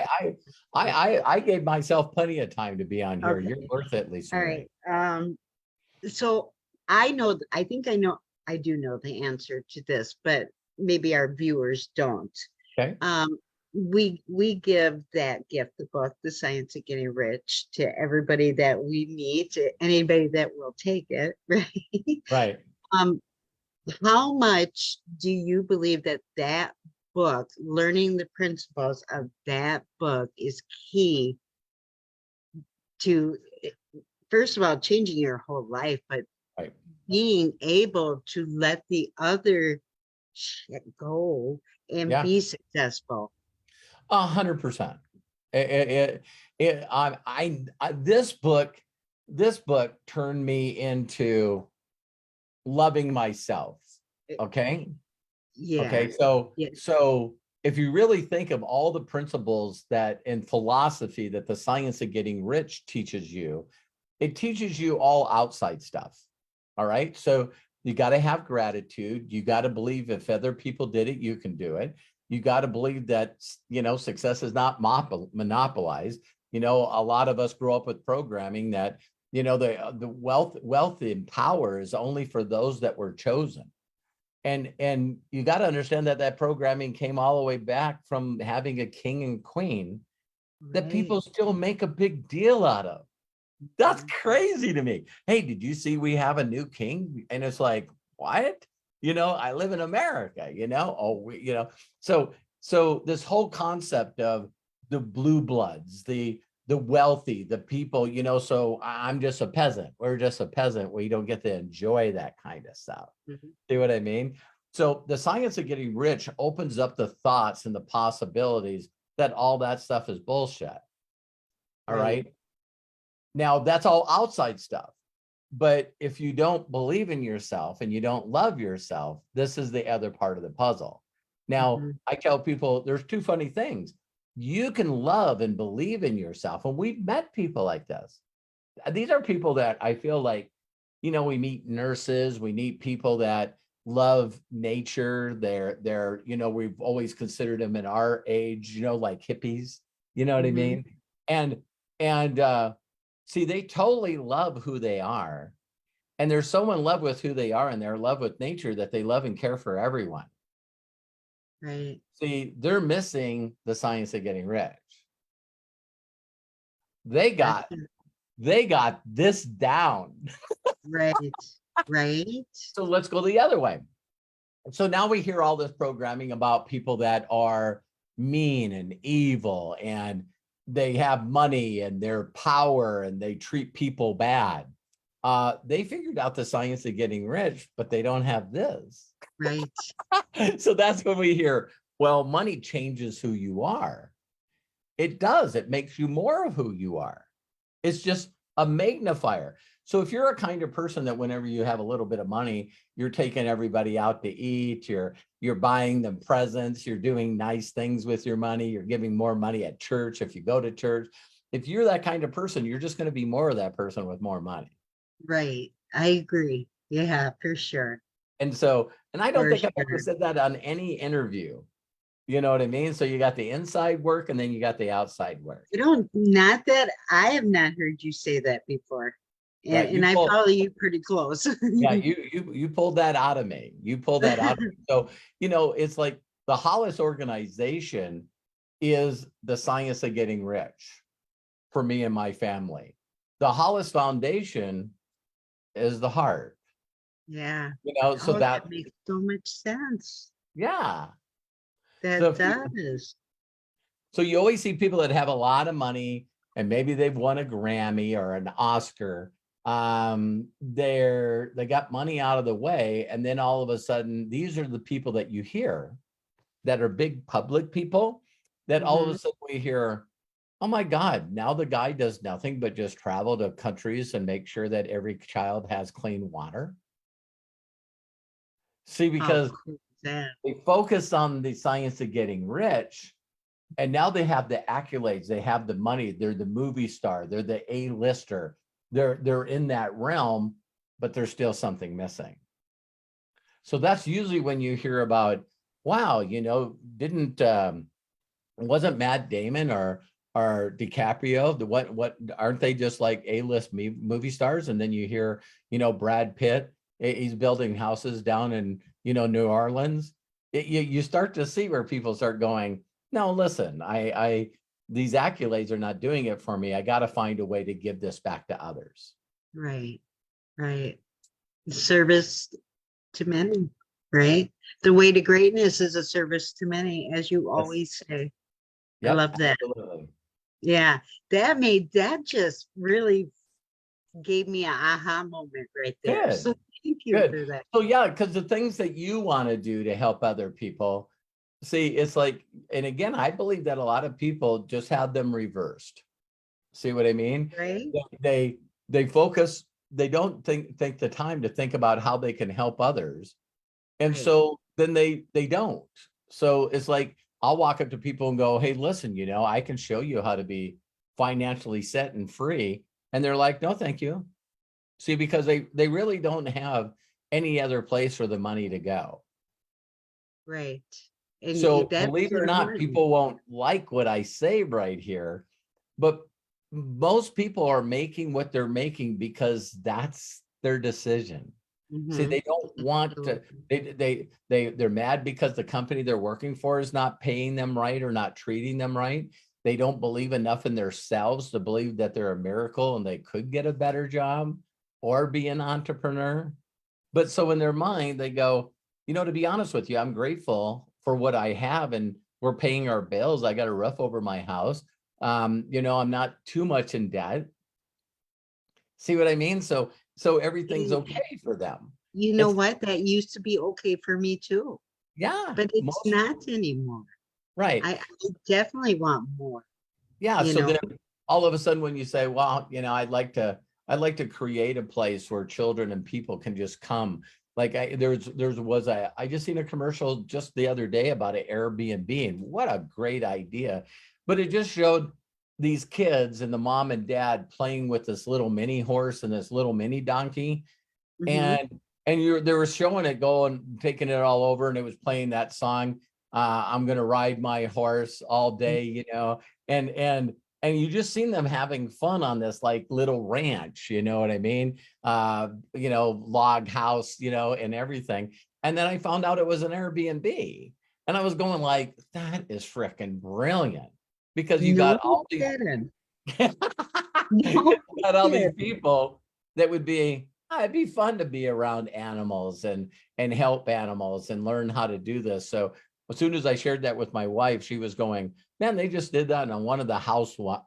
B: I gave myself plenty of time to be on here. You're
A: Okay.
B: worth it, Lisa
A: All
B: Marie.
A: right. So I know. I think I know. I do know the answer to this, but maybe our viewers don't.
B: Okay.
A: Um, we give that gift, the book, The Science of Getting Rich, to everybody that we meet, to anybody that will take it, right?
B: Right.
A: Um, how much do you believe that book, learning the principles of that book, is key to, first of all, changing your whole life, but
B: Right.
A: being able to let the other shit go and
B: Yeah.
A: be successful?
B: 100%. This book turned me into loving myself.
A: Eh,
B: Okay.
A: Yeah,
B: Okay. So,
A: yeah,
B: so if you really think of all the principles that in philosophy that the science of getting rich teaches you, it teaches you all outside stuff. All right. So you got to have gratitude. You got to believe if other people did it, you can do it. You got to believe that, success is not monopolized. A lot of us grow up with programming that, the wealth and power is only for those that were chosen. And you got to understand that programming came all the way back from having a king and queen that people
A: Right.
B: still make a big deal out of. That's
A: Mhm.
B: crazy to me. Hey, did you see we have a new king? And it's like, what? I live in America, oh, so this whole concept of the blue bloods, the wealthy, the people, so I'm just a peasant. We're just a peasant. We don't get to enjoy that kind of stuff.
A: Mhm.
B: See what I mean? So the science of getting rich opens up the thoughts and the possibilities that all that stuff is bullshit. All
A: Right.
B: right. Now that's all outside stuff. But if you don't believe in yourself and you don't love yourself, this is the other part of the puzzle. Now,
A: Mhm.
B: I tell people there's two funny things. You can love and believe in yourself. And we've met people like this. These are people that I feel like, we meet nurses, we meet people that love nature. We've always considered them in our age, like hippies, you know what I
A: Mhm.
B: mean? And see, they totally love who they are. And they're so in love with who they are and they're in love with nature that they love and care for everyone.
A: Right.
B: See, they're missing the science of getting rich. They
A: That's
B: got they got this down.
A: right. Right.
B: So let's go the other way. So now we hear all this programming about people that are mean and evil and they have money and their power and they treat people bad. They figured out the science of getting rich, but they don't have this.
A: Right.
B: So that's when we hear, well, money changes who you are. It does. It makes you more of who you are. It's just a magnifier. So if you're a kind of person that whenever you have a little bit of money, you're taking everybody out to eat, you're buying them presents, you're doing nice things with your money, you're giving more money at church if you go to church. If you're that kind of person, you're just going to be more of that person with more money.
A: Right. I agree. Yeah, for sure.
B: And I don't
A: For
B: think I've ever
A: sure.
B: said that on any interview. You know what I mean? So you got the inside work and then you got the outside work.
A: Not that I have not heard you say that before.
B: Yeah,
A: And I follow you pretty close.
B: you pulled that out of me. You pulled that out of me. So, it's like the Hollis organization is the science of getting rich for me and my family. The Hollis Foundation is the heart.
A: Yeah.
B: So
A: Oh,
B: that
A: that makes so much sense.
B: yeah. So
A: That
B: if you
A: does.
B: So you always see people that have a lot of money and maybe they've won a Grammy or an Oscar. They got money out of the way, and then all of a sudden, these are the people that you hear that are big public people that all of
A: Mhm.
B: a sudden we hear, oh my God, now the guy does nothing but just travel to countries and make sure that every child has clean water. See,
A: How
B: because
A: cool is that?
B: they focus on the science of getting rich. And now they have the accolades, they have the money, they're the movie star, they're the A-lister, they're in that realm, but there's still something missing. So that's usually when you hear about, wow, didn't wasn't Matt Damon or DiCaprio, what aren't they just like A-list movie stars? And then you hear, Brad Pitt, he's building houses down in, New Orleans. You start to see where people start going, no, listen, I these accolades are not doing it for me. I got to find a way to give this back to others.
A: Right. Right. Service to many, right? The way to greatness is a service to many, as you
B: Yes.
A: always say. I
B: Yep,
A: love that.
B: absolutely.
A: Yeah, that just really gave me a aha moment right there.
B: Good.
A: So thank you
B: Good.
A: for that.
B: So yeah, because the things that you want to do to help other people, see, it's like, and again, I believe that a lot of people just have them reversed. See what I mean?
A: Right?
B: They focus, they don't think the time to think about how they can help others. And
A: Right.
B: so then they don't. So it's like I'll walk up to people and go, hey, listen, I can show you how to be financially set and free. And they're like, no, thank you. See, because they really don't have any other place for the money to go.
A: Right. And
B: So
A: that's
B: believe it or not,
A: important.
B: people won't like what I say right here, but most people are making what they're making because that's their decision. See,
A: Mhm.
B: they don't want to,
A: Absolutely.
B: they're mad because the company they're working for is not paying them right or not treating them right. They don't believe enough in themselves to believe that they're a miracle and they could get a better job or be an entrepreneur. But so in their mind, they go, to be honest with you, I'm grateful for what I have, and we're paying our bills. I got a roof over my house. I'm not too much in debt. See what I mean? So everything's
A: Y-
B: okay for them.
A: You know
B: It's
A: what? That used to be okay for me too,
B: yeah,
A: but it's
B: most
A: not anymore.
B: right.
A: I definitely want more,
B: Yeah.
A: you
B: So
A: know.
B: then all of a sudden when you say, well, I'd like to create a place where children and people can just come. Like I just seen a commercial just the other day about an Airbnb, and what a great idea. But it just showed these kids and the mom and dad playing with this little mini horse and this little mini donkey.
A: Mhm.
B: And they were showing it going, taking it all over, and it was playing that song, I'm gonna ride my horse all day, and you just seen them having fun on this like little ranch, you know what I mean? Log house, and everything. And then I found out it was an Airbnb. And I was going like, that is freaking brilliant. Because you
A: No
B: got all these
A: kidding.
B: you
A: No
B: got all these
A: kidding.
B: people that would be, it'd be fun to be around animals and help animals and learn how to do this. So as soon as I shared that with my wife, she was going, man, they just did that on one of the housewives,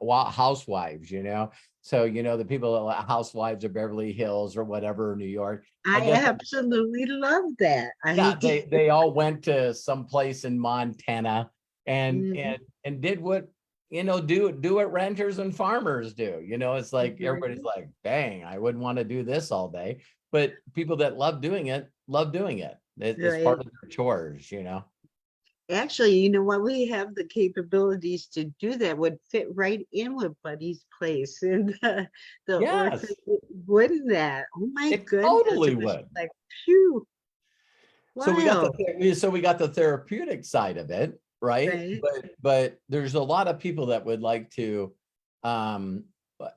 B: So, the people, housewives of Beverly Hills or whatever, New York, I
A: I
B: guess,
A: absolutely love that.
B: yeah, they all went to some place in Montana and
A: Mhm.
B: and did what do what renters and farmers do. It's like everybody's
A: Mhm.
B: like, dang, I wouldn't want to do this all day. But people that love doing it love doing it. It's part
A: Right.
B: of their chores.
A: Actually, you know what? We have the capabilities to do that, would fit right in with Buddy's place in the orphan,
B: Yes,
A: wouldn't that? Oh my
B: it
A: goodness.
B: totally
A: It was
B: would.
A: like, phew,
B: So we got
A: wow.
B: the therapeutic side of it, right?
A: Right.
B: But there's a lot of people that would like to, um,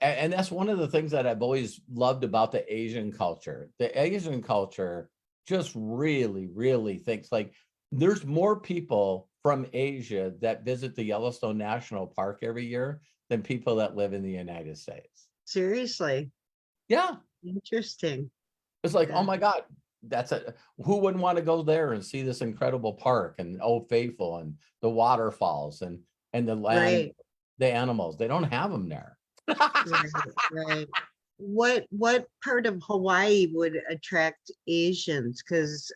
B: and that's one of the things that I've always loved about the Asian culture. The Asian culture just really, really thinks like there's more people from Asia that visit the Yellowstone National Park every year than people that live in the United States.
A: Seriously.
B: Yeah,
A: Interesting.
B: it's like, oh
A: Yeah.
B: my God, who wouldn't want to go there and see this incredible park and Old Faithful and the waterfalls and the land,
A: Right.
B: the animals. They don't have them there.
A: Right. Right. What part of Hawaii would attract Asians? Because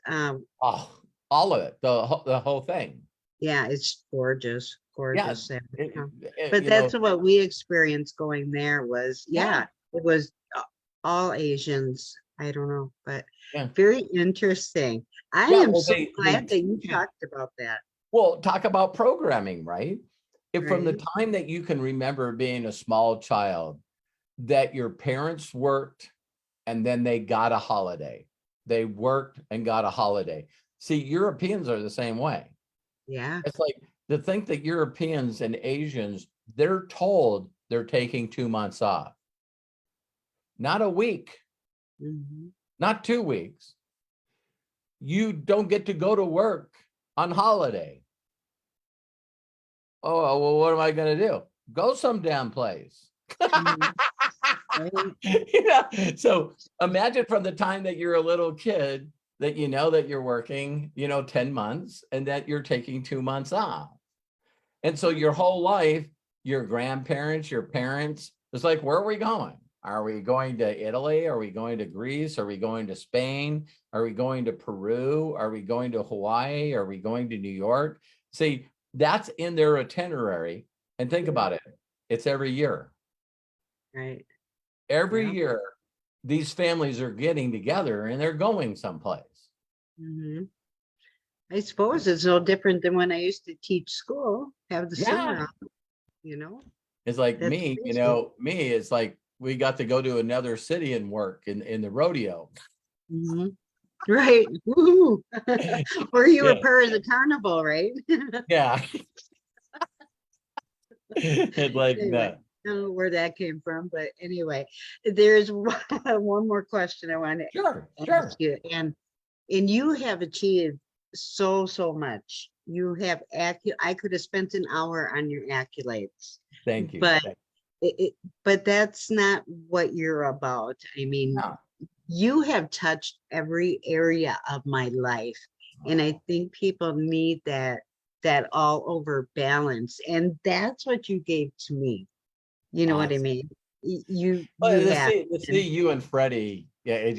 B: Oh, all of it, the whole thing.
A: yeah, it's gorgeous,
B: Yeah,
A: gorgeous there.
B: it,
A: Huh.
B: it-
A: But
B: you know,
A: that's what we experienced going there was,
B: yeah,
A: yeah, it was all Asians. I don't know, but
B: yeah,
A: very interesting. I
B: yeah.
A: am
B: Well,
A: so
B: they
A: glad that you
B: teach you.
A: talked about that.
B: Well, talk about programming, right? If from the
A: Right?
B: time that you can remember being a small child, that your parents worked and then they got a holiday. They worked and got a holiday. See, Europeans are the same way.
A: Yeah.
B: It's like to think that Europeans and Asians, they're told they're taking 2 months off, not a week,
A: Mhm.
B: not 2 weeks. You don't get to go to work on holiday. Oh, well, what am I going to do? Go some damn place.
A: Mhm. Right.
B: So imagine from the time that you're a little kid that you know that you're working, 10 months and that you're taking 2 months off. And so your whole life, your grandparents, your parents, it's like, where are we going? Are we going to Italy? Are we going to Greece? Are we going to Spain? Are we going to Peru? Are we going to Hawaii? Are we going to New York? See, that's in their itinerary. And think
A: Mhm.
B: about it. It's every year.
A: Right.
B: Every
A: Yeah.
B: year, these families are getting together and they're going someplace.
A: Mhm. I suppose it's no different than when I used to teach school, have the
B: Yeah.
A: summer off, you know?
B: It's like
A: That's
B: me,
A: crazy.
B: it's like we got to go to another city and work in the rodeo.
A: Mhm. Right. Woo. Or you were
B: Yeah.
A: part of the carnival, right?
B: Yeah. It's like,
A: Anyway,
B: no.
A: I don't know where that came from, but anyway, there's one more question I want
B: Sure,
A: to ask
B: sure.
A: you. And you have achieved so much You have I could have spent an hour on your accolades,
B: Thank you.
A: but but that's not what you're about. I mean,
B: No.
A: you have touched every area of my life, and I think people need that all over balance, and that's what you gave to me. You know what I
B: Awesome.
A: mean? You
B: Well,
A: have,
B: to see
A: and
B: you and Freddie, yeah, it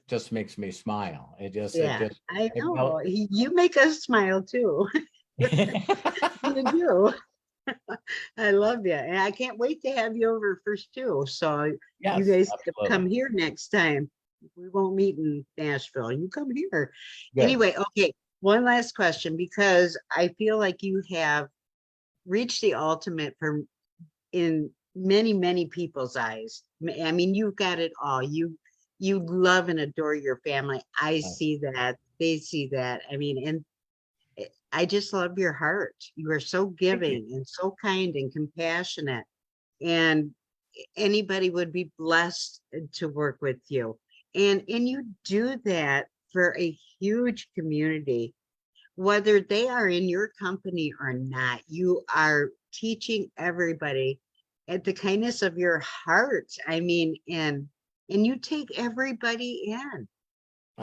B: just makes me smile.
A: yeah, I
B: it
A: know.
B: melt.
A: You make us smile too. You do. I love you. And I can't wait to have you over first too. So you
B: Yes,
A: guys
B: absolutely.
A: come here next time. We won't meet in Nashville. You come here.
B: Good.
A: Anyway, okay. One last question, because I feel like you have reached the ultimate for in many, many people's eyes. I mean, you've got it all. You love and adore your family. I
B: Uh,
A: see that. They see that. I mean, and I just love your heart. You are so
B: Thank you.
A: giving and so kind and compassionate. And anybody would be blessed to work with you. And you do that for a huge community, whether they are in your company or not. You are teaching everybody at the kindness of your heart. I mean, and you take everybody in.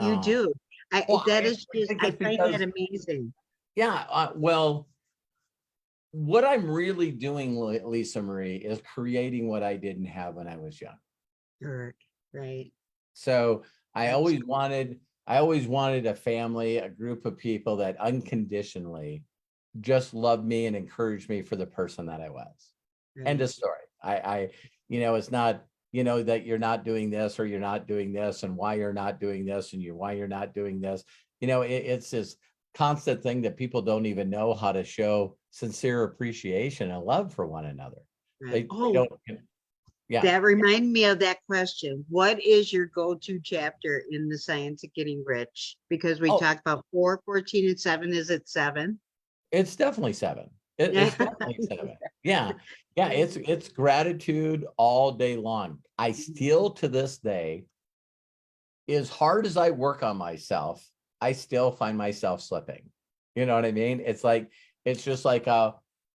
A: You
B: Oh,
A: do.
B: well,
A: That
B: I
A: is just,
B: think
A: I
B: it's
A: find that
B: because,
A: amazing.
B: yeah, well, what I'm really doing, Lisa Marie, is creating what I didn't have when I was young.
A: Sure. Right.
B: So I
A: That's
B: always wanted, I always wanted a family, a group of people that unconditionally just loved me and encouraged me for the person that I was. End
A: right.
B: of story. It's not, that you're not doing this or you're not doing this and why you're not doing this and why you're not doing this. It's this constant thing that people don't even know how to show sincere appreciation and love for one another.
A: Right.
B: They
A: Oh,
B: don't, yeah.
A: that reminded me of that question. What is your go-to chapter in the science of getting rich? Because we
B: Oh,
A: talked about 4, 14, and 7. Is it 7?
B: it's definitely 7.
A: Yeah.
B: It's definitely 7. Yeah. Yeah. It's gratitude all day long. I still to this day, as hard as I work on myself, I still find myself slipping. You know what I mean? It's just like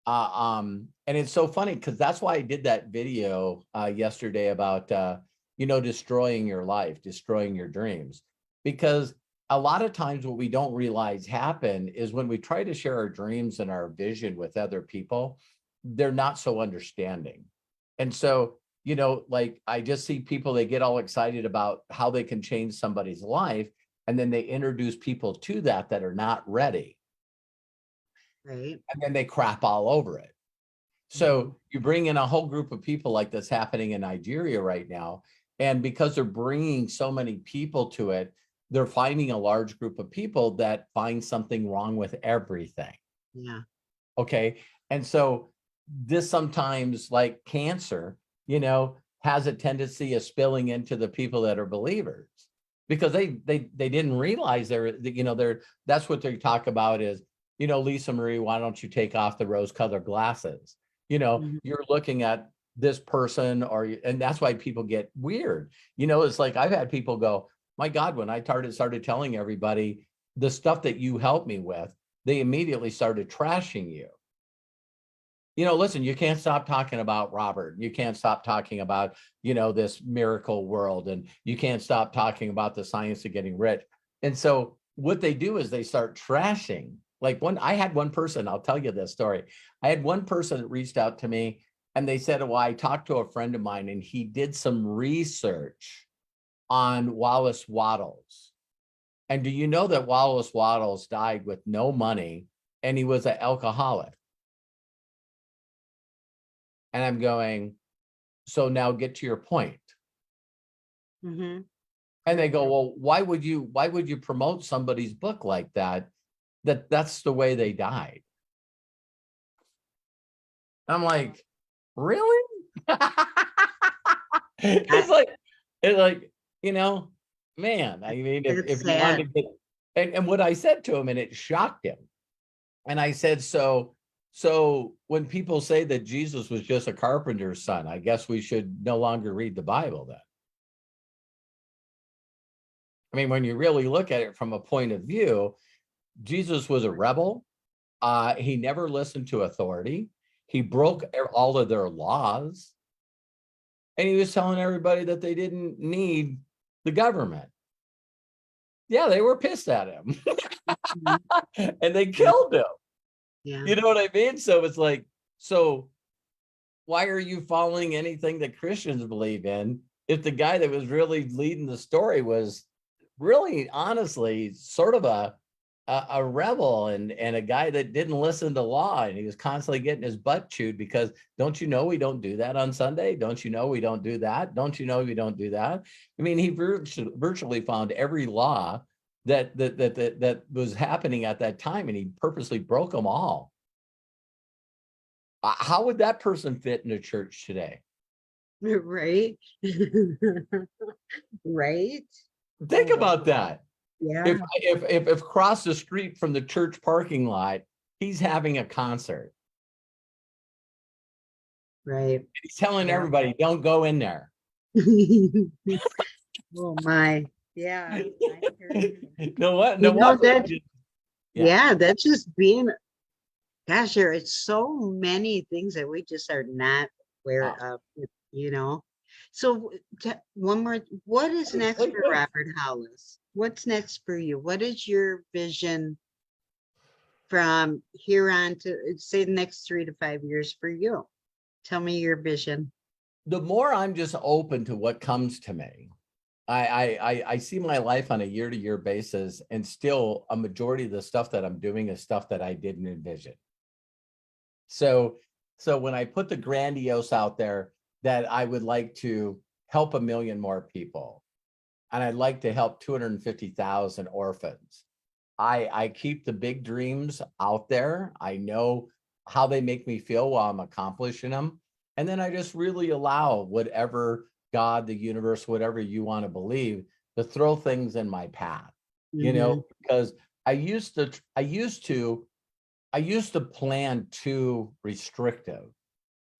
B: and it's so funny because that's why I did that video yesterday about destroying your life, destroying your dreams. Because a lot of times what we don't realize happen is when we try to share our dreams and our vision with other people, they're not so understanding. And so like I just see people, they get all excited about how they can change somebody's life. And then they introduce people to that are not ready.
A: Right.
B: And then they crap all over it.
A: Mhm.
B: So you bring in a whole group of people like that's happening in Nigeria right now. And because they're bringing so many people to it, they're finding a large group of people that find something wrong with everything.
A: Yeah.
B: Okay. And so this sometimes, like cancer, has a tendency of spilling into the people that are believers because they didn't realize they're that's what they talk about is, Lisa Marie, why don't you take off the rose-colored glasses?
A: Mhm.
B: You're looking at this person and that's why people get weird. It's like I've had people go, my God, when I started telling everybody the stuff that you helped me with, they immediately started trashing you. Listen, you can't stop talking about Robert. You can't stop talking about, this miracle world, and you can't stop talking about the science of getting rich. And so what they do is they start trashing. Like I had one person, I'll tell you this story. I had one person that reached out to me and they said, well, I talked to a friend of mine and he did some research on Wallace Wattles. And do you know that Wallace Wattles died with no money and he was an alcoholic? And I'm going, so now get to your point.
A: Mhm.
B: And they go, well, why would you promote somebody's book like that? That's the way they died. I'm like, really?
A: I,
B: It's like, man, I mean, if
A: that's
B: you wanted
A: sad.
B: to get and what I said to him, and it shocked him. And I said, so when people say that Jesus was just a carpenter's son, I guess we should no longer read the Bible then. I mean, when you really look at it from a point of view, Jesus was a rebel. He never listened to authority. He broke all of their laws. And he was telling everybody that they didn't need the government. Yeah, they were pissed at him.
A: Mhm.
B: And they
A: Yeah.
B: killed him.
A: Yeah.
B: You know what I mean? So it's like, so why are you following anything that Christians believe in if the guy that was really leading the story was really, honestly, sort of a rebel and a guy that didn't listen to law, and he was constantly getting his butt chewed because don't you know we don't do that on Sunday? Don't you know we don't do that? Don't you know we don't do that? I mean, he virtually found every law that was happening at that time, and he purposely broke them all. How would that person fit in a church today?
A: Right. Right.
B: Think
A: Oh,
B: about that.
A: yeah.
B: If across the street from the church parking lot, he's having a concert,
A: Right.
B: he's telling
A: Yeah.
B: everybody, don't go in there.
A: Oh my. Yeah. I hear you.
B: No what? No
A: You know
B: wonder.
A: that,
B: Yeah.
A: yeah, that's just being, gosh, there is so many things that we just are not aware
B: Oh,
A: of, So one more, what is next for
B: please.
A: Robert Hollis? What's next for you? What is your vision from here on to say the next 3 to 5 years for you? Tell me your vision.
B: The more I'm just open to what comes to me, I see my life on a year-to-year basis, and still a majority of the stuff that I'm doing is stuff that I didn't envision. So when I put the grandiose out there that I would like to help 1 million more people, and I'd like to help 250,000 orphans, I keep the big dreams out there. I know how they make me feel while I'm accomplishing them. And then I just really allow whatever God, the universe, whatever you want to believe, to throw things in my path,
A: Hmm.
B: because I used to plan too restrictive.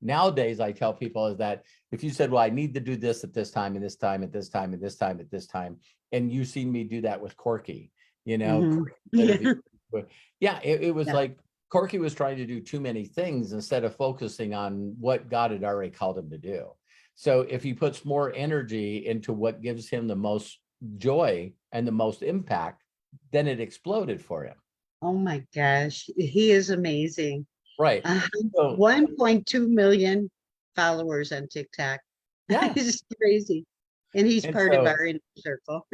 B: Nowadays, I tell people is that if you said, well, I need to do this at this time and this time, at this time, at this time, at this time, and you seen me do that with Corky,
A: Hmm.
B: Corky
A: Yeah.
B: yeah, it was
A: Yeah.
B: like Corky was trying to do too many things instead of focusing on what God had already called him to do. So if he puts more energy into what gives him the most joy and the most impact, then it exploded for him.
A: Oh my gosh, he is amazing.
B: Right.
A: Uh,
B: So
A: 1.2 million followers on TikTok.
B: yeah.
A: It's crazy. And he's
B: And
A: part of
B: so
A: our inner circle.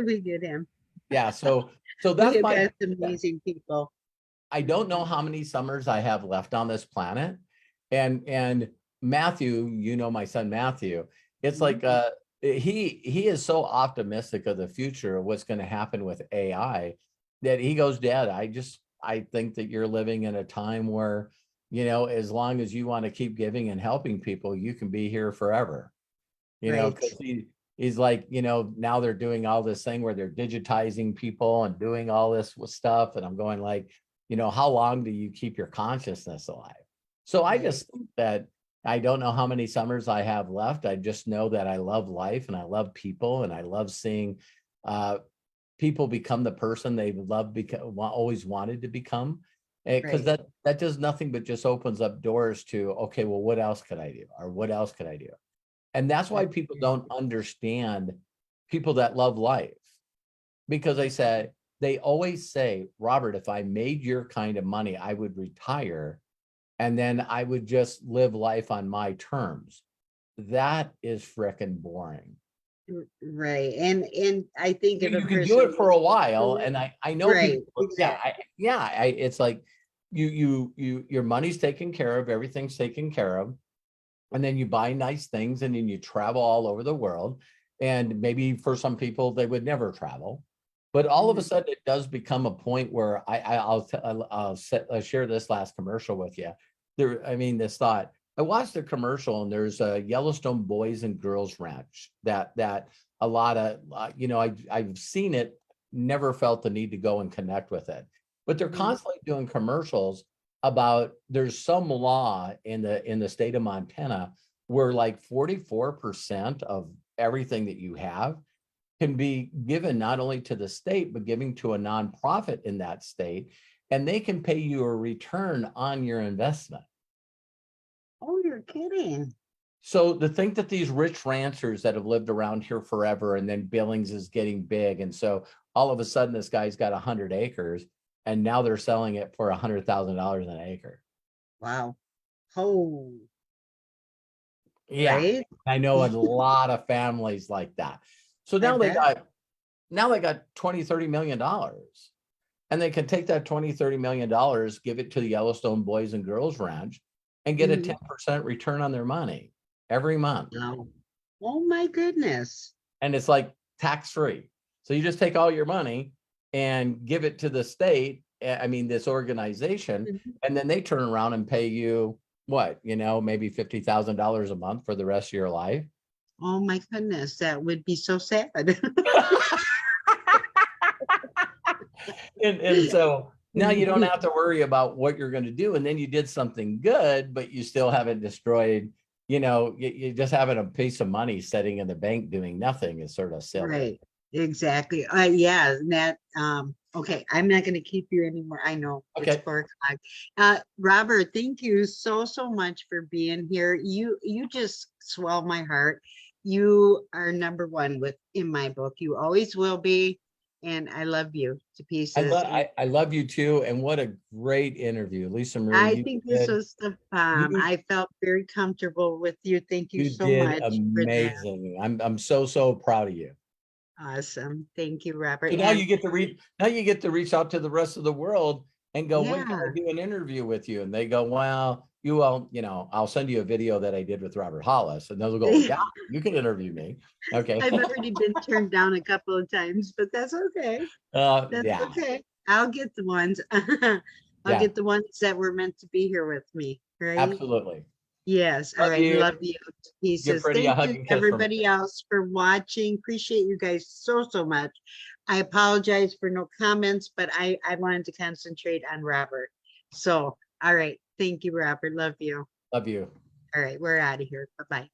A: We get him.
B: yeah, so
A: We
B: that's
A: have
B: my
A: got some
B: vision.
A: amazing people.
B: I don't know how many summers I have left on this planet. And Matthew, my son Matthew, it's
A: Mhm.
B: like he is so optimistic of the future of what's going to happen with AI that he goes, Dad, I think that you're living in a time where, as long as you want to keep giving and helping people, you can be here forever.
A: Right.
B: Because he's like, now they're doing all this thing where they're digitizing people and doing all this stuff. And I'm going like, how long do you keep your consciousness alive? So I
A: Right.
B: just think that I don't know how many summers I have left. I just know that I love life and I love people and I love seeing uh, people become the person they love, always wanted to become. Because
A: Right.
B: that does nothing but just opens up doors to, okay, well, what else could I do? Or what else could I do? And that's why people don't understand people that love life, because they always say, Robert, if I made your kind of money, I would retire and then I would just live life on my terms. That is frickin' boring.
A: Right. And I think if a
B: You can do
A: person
B: it for
A: was
B: a while,
A: true,
B: and I know
A: right,
B: people.
A: exactly.
B: It's like your money's taken care of, everything's taken care of, and then you buy nice things, and then you travel all over the world. And maybe for some people they would never travel, but all of a
A: Mhm.
B: sudden it does become a point where I'll share this last commercial with you. This thought. I watched a commercial, and there's a Yellowstone Boys and Girls Ranch that a lot of I've seen it, never felt the need to go and connect with it, but they're
A: Mhm.
B: constantly doing commercials about there's some law in the state of Montana where like 44% of everything that you have can be given not only to the state, but giving to a nonprofit in that state, and they can pay you a return on your investment.
A: Oh, you're kidding.
B: So to think that these rich ranchers that have lived around here forever, and then Billings is getting big, and so all of a sudden this guy's got 100 acres, and now they're selling it for $100,000 an acre.
A: Wow. Oh,
B: Yeah,
A: right?
B: I know a lot of families like that. So
A: I
B: now they
A: bet.
B: got 20, $30 million. And they can take that 20, $30 million, give it to the Yellowstone Boys and Girls Ranch, and get a
A: Mhm.
B: 10% return on their money every month.
A: Wow. Oh my goodness.
B: And it's like tax free. So you just take all your money and give it to the state, I mean, this organization,
A: Mhm.
B: and then they turn around and pay you what, maybe $50,000 a month for the rest of your life.
A: Oh my goodness. That would be so sad.
B: And so now you don't have to worry about what you're going to do. And then you did something good, but you still haven't destroyed, you just having a piece of money sitting in the bank doing nothing is sort of silly.
A: Right. Exactly. Yeah, and that okay, I'm not gonna keep you anymore. I know it's
B: Okay.
A: 4 o'clock. Robert, thank you so much for being here. You just swell my heart. You are number one in my book. You always will be, and I love you to pieces. And
B: I love you too. And what a great interview. Lisa Marie,
A: I think this was the bomb.
B: you
A: I felt very comfortable with you. Thank you
B: you
A: so
B: did
A: much for that.
B: amazing. I'm so proud of you.
A: Awesome. Thank you, Robert.
B: So now
A: And
B: you get to reach out to the rest of the world and go, when can I
A: yeah.
B: do an interview with you? And they go, well, you will, I'll send you a video that I did with Robert Hollis. And they'll go, yeah, you can interview me. Okay.
A: I've already been turned down a couple of times, but that's okay. That's
B: Yeah,
A: okay. I'll get the ones. I'll
B: yeah,
A: get the ones that were meant to be here with me, right?
B: absolutely.
A: Yes. All
B: Love
A: right.
B: you.
A: Love you to
B: Give
A: pieces.
B: Freddie a
A: Thank
B: hug
A: you,
B: and kiss from me.
A: everybody else, for watching. Appreciate you guys so much. I apologize for no comments, but I wanted to concentrate on Robert. So, all right. Thank you, Robert. Love you.
B: Love you.
A: All right. We're out of here. Bye-bye.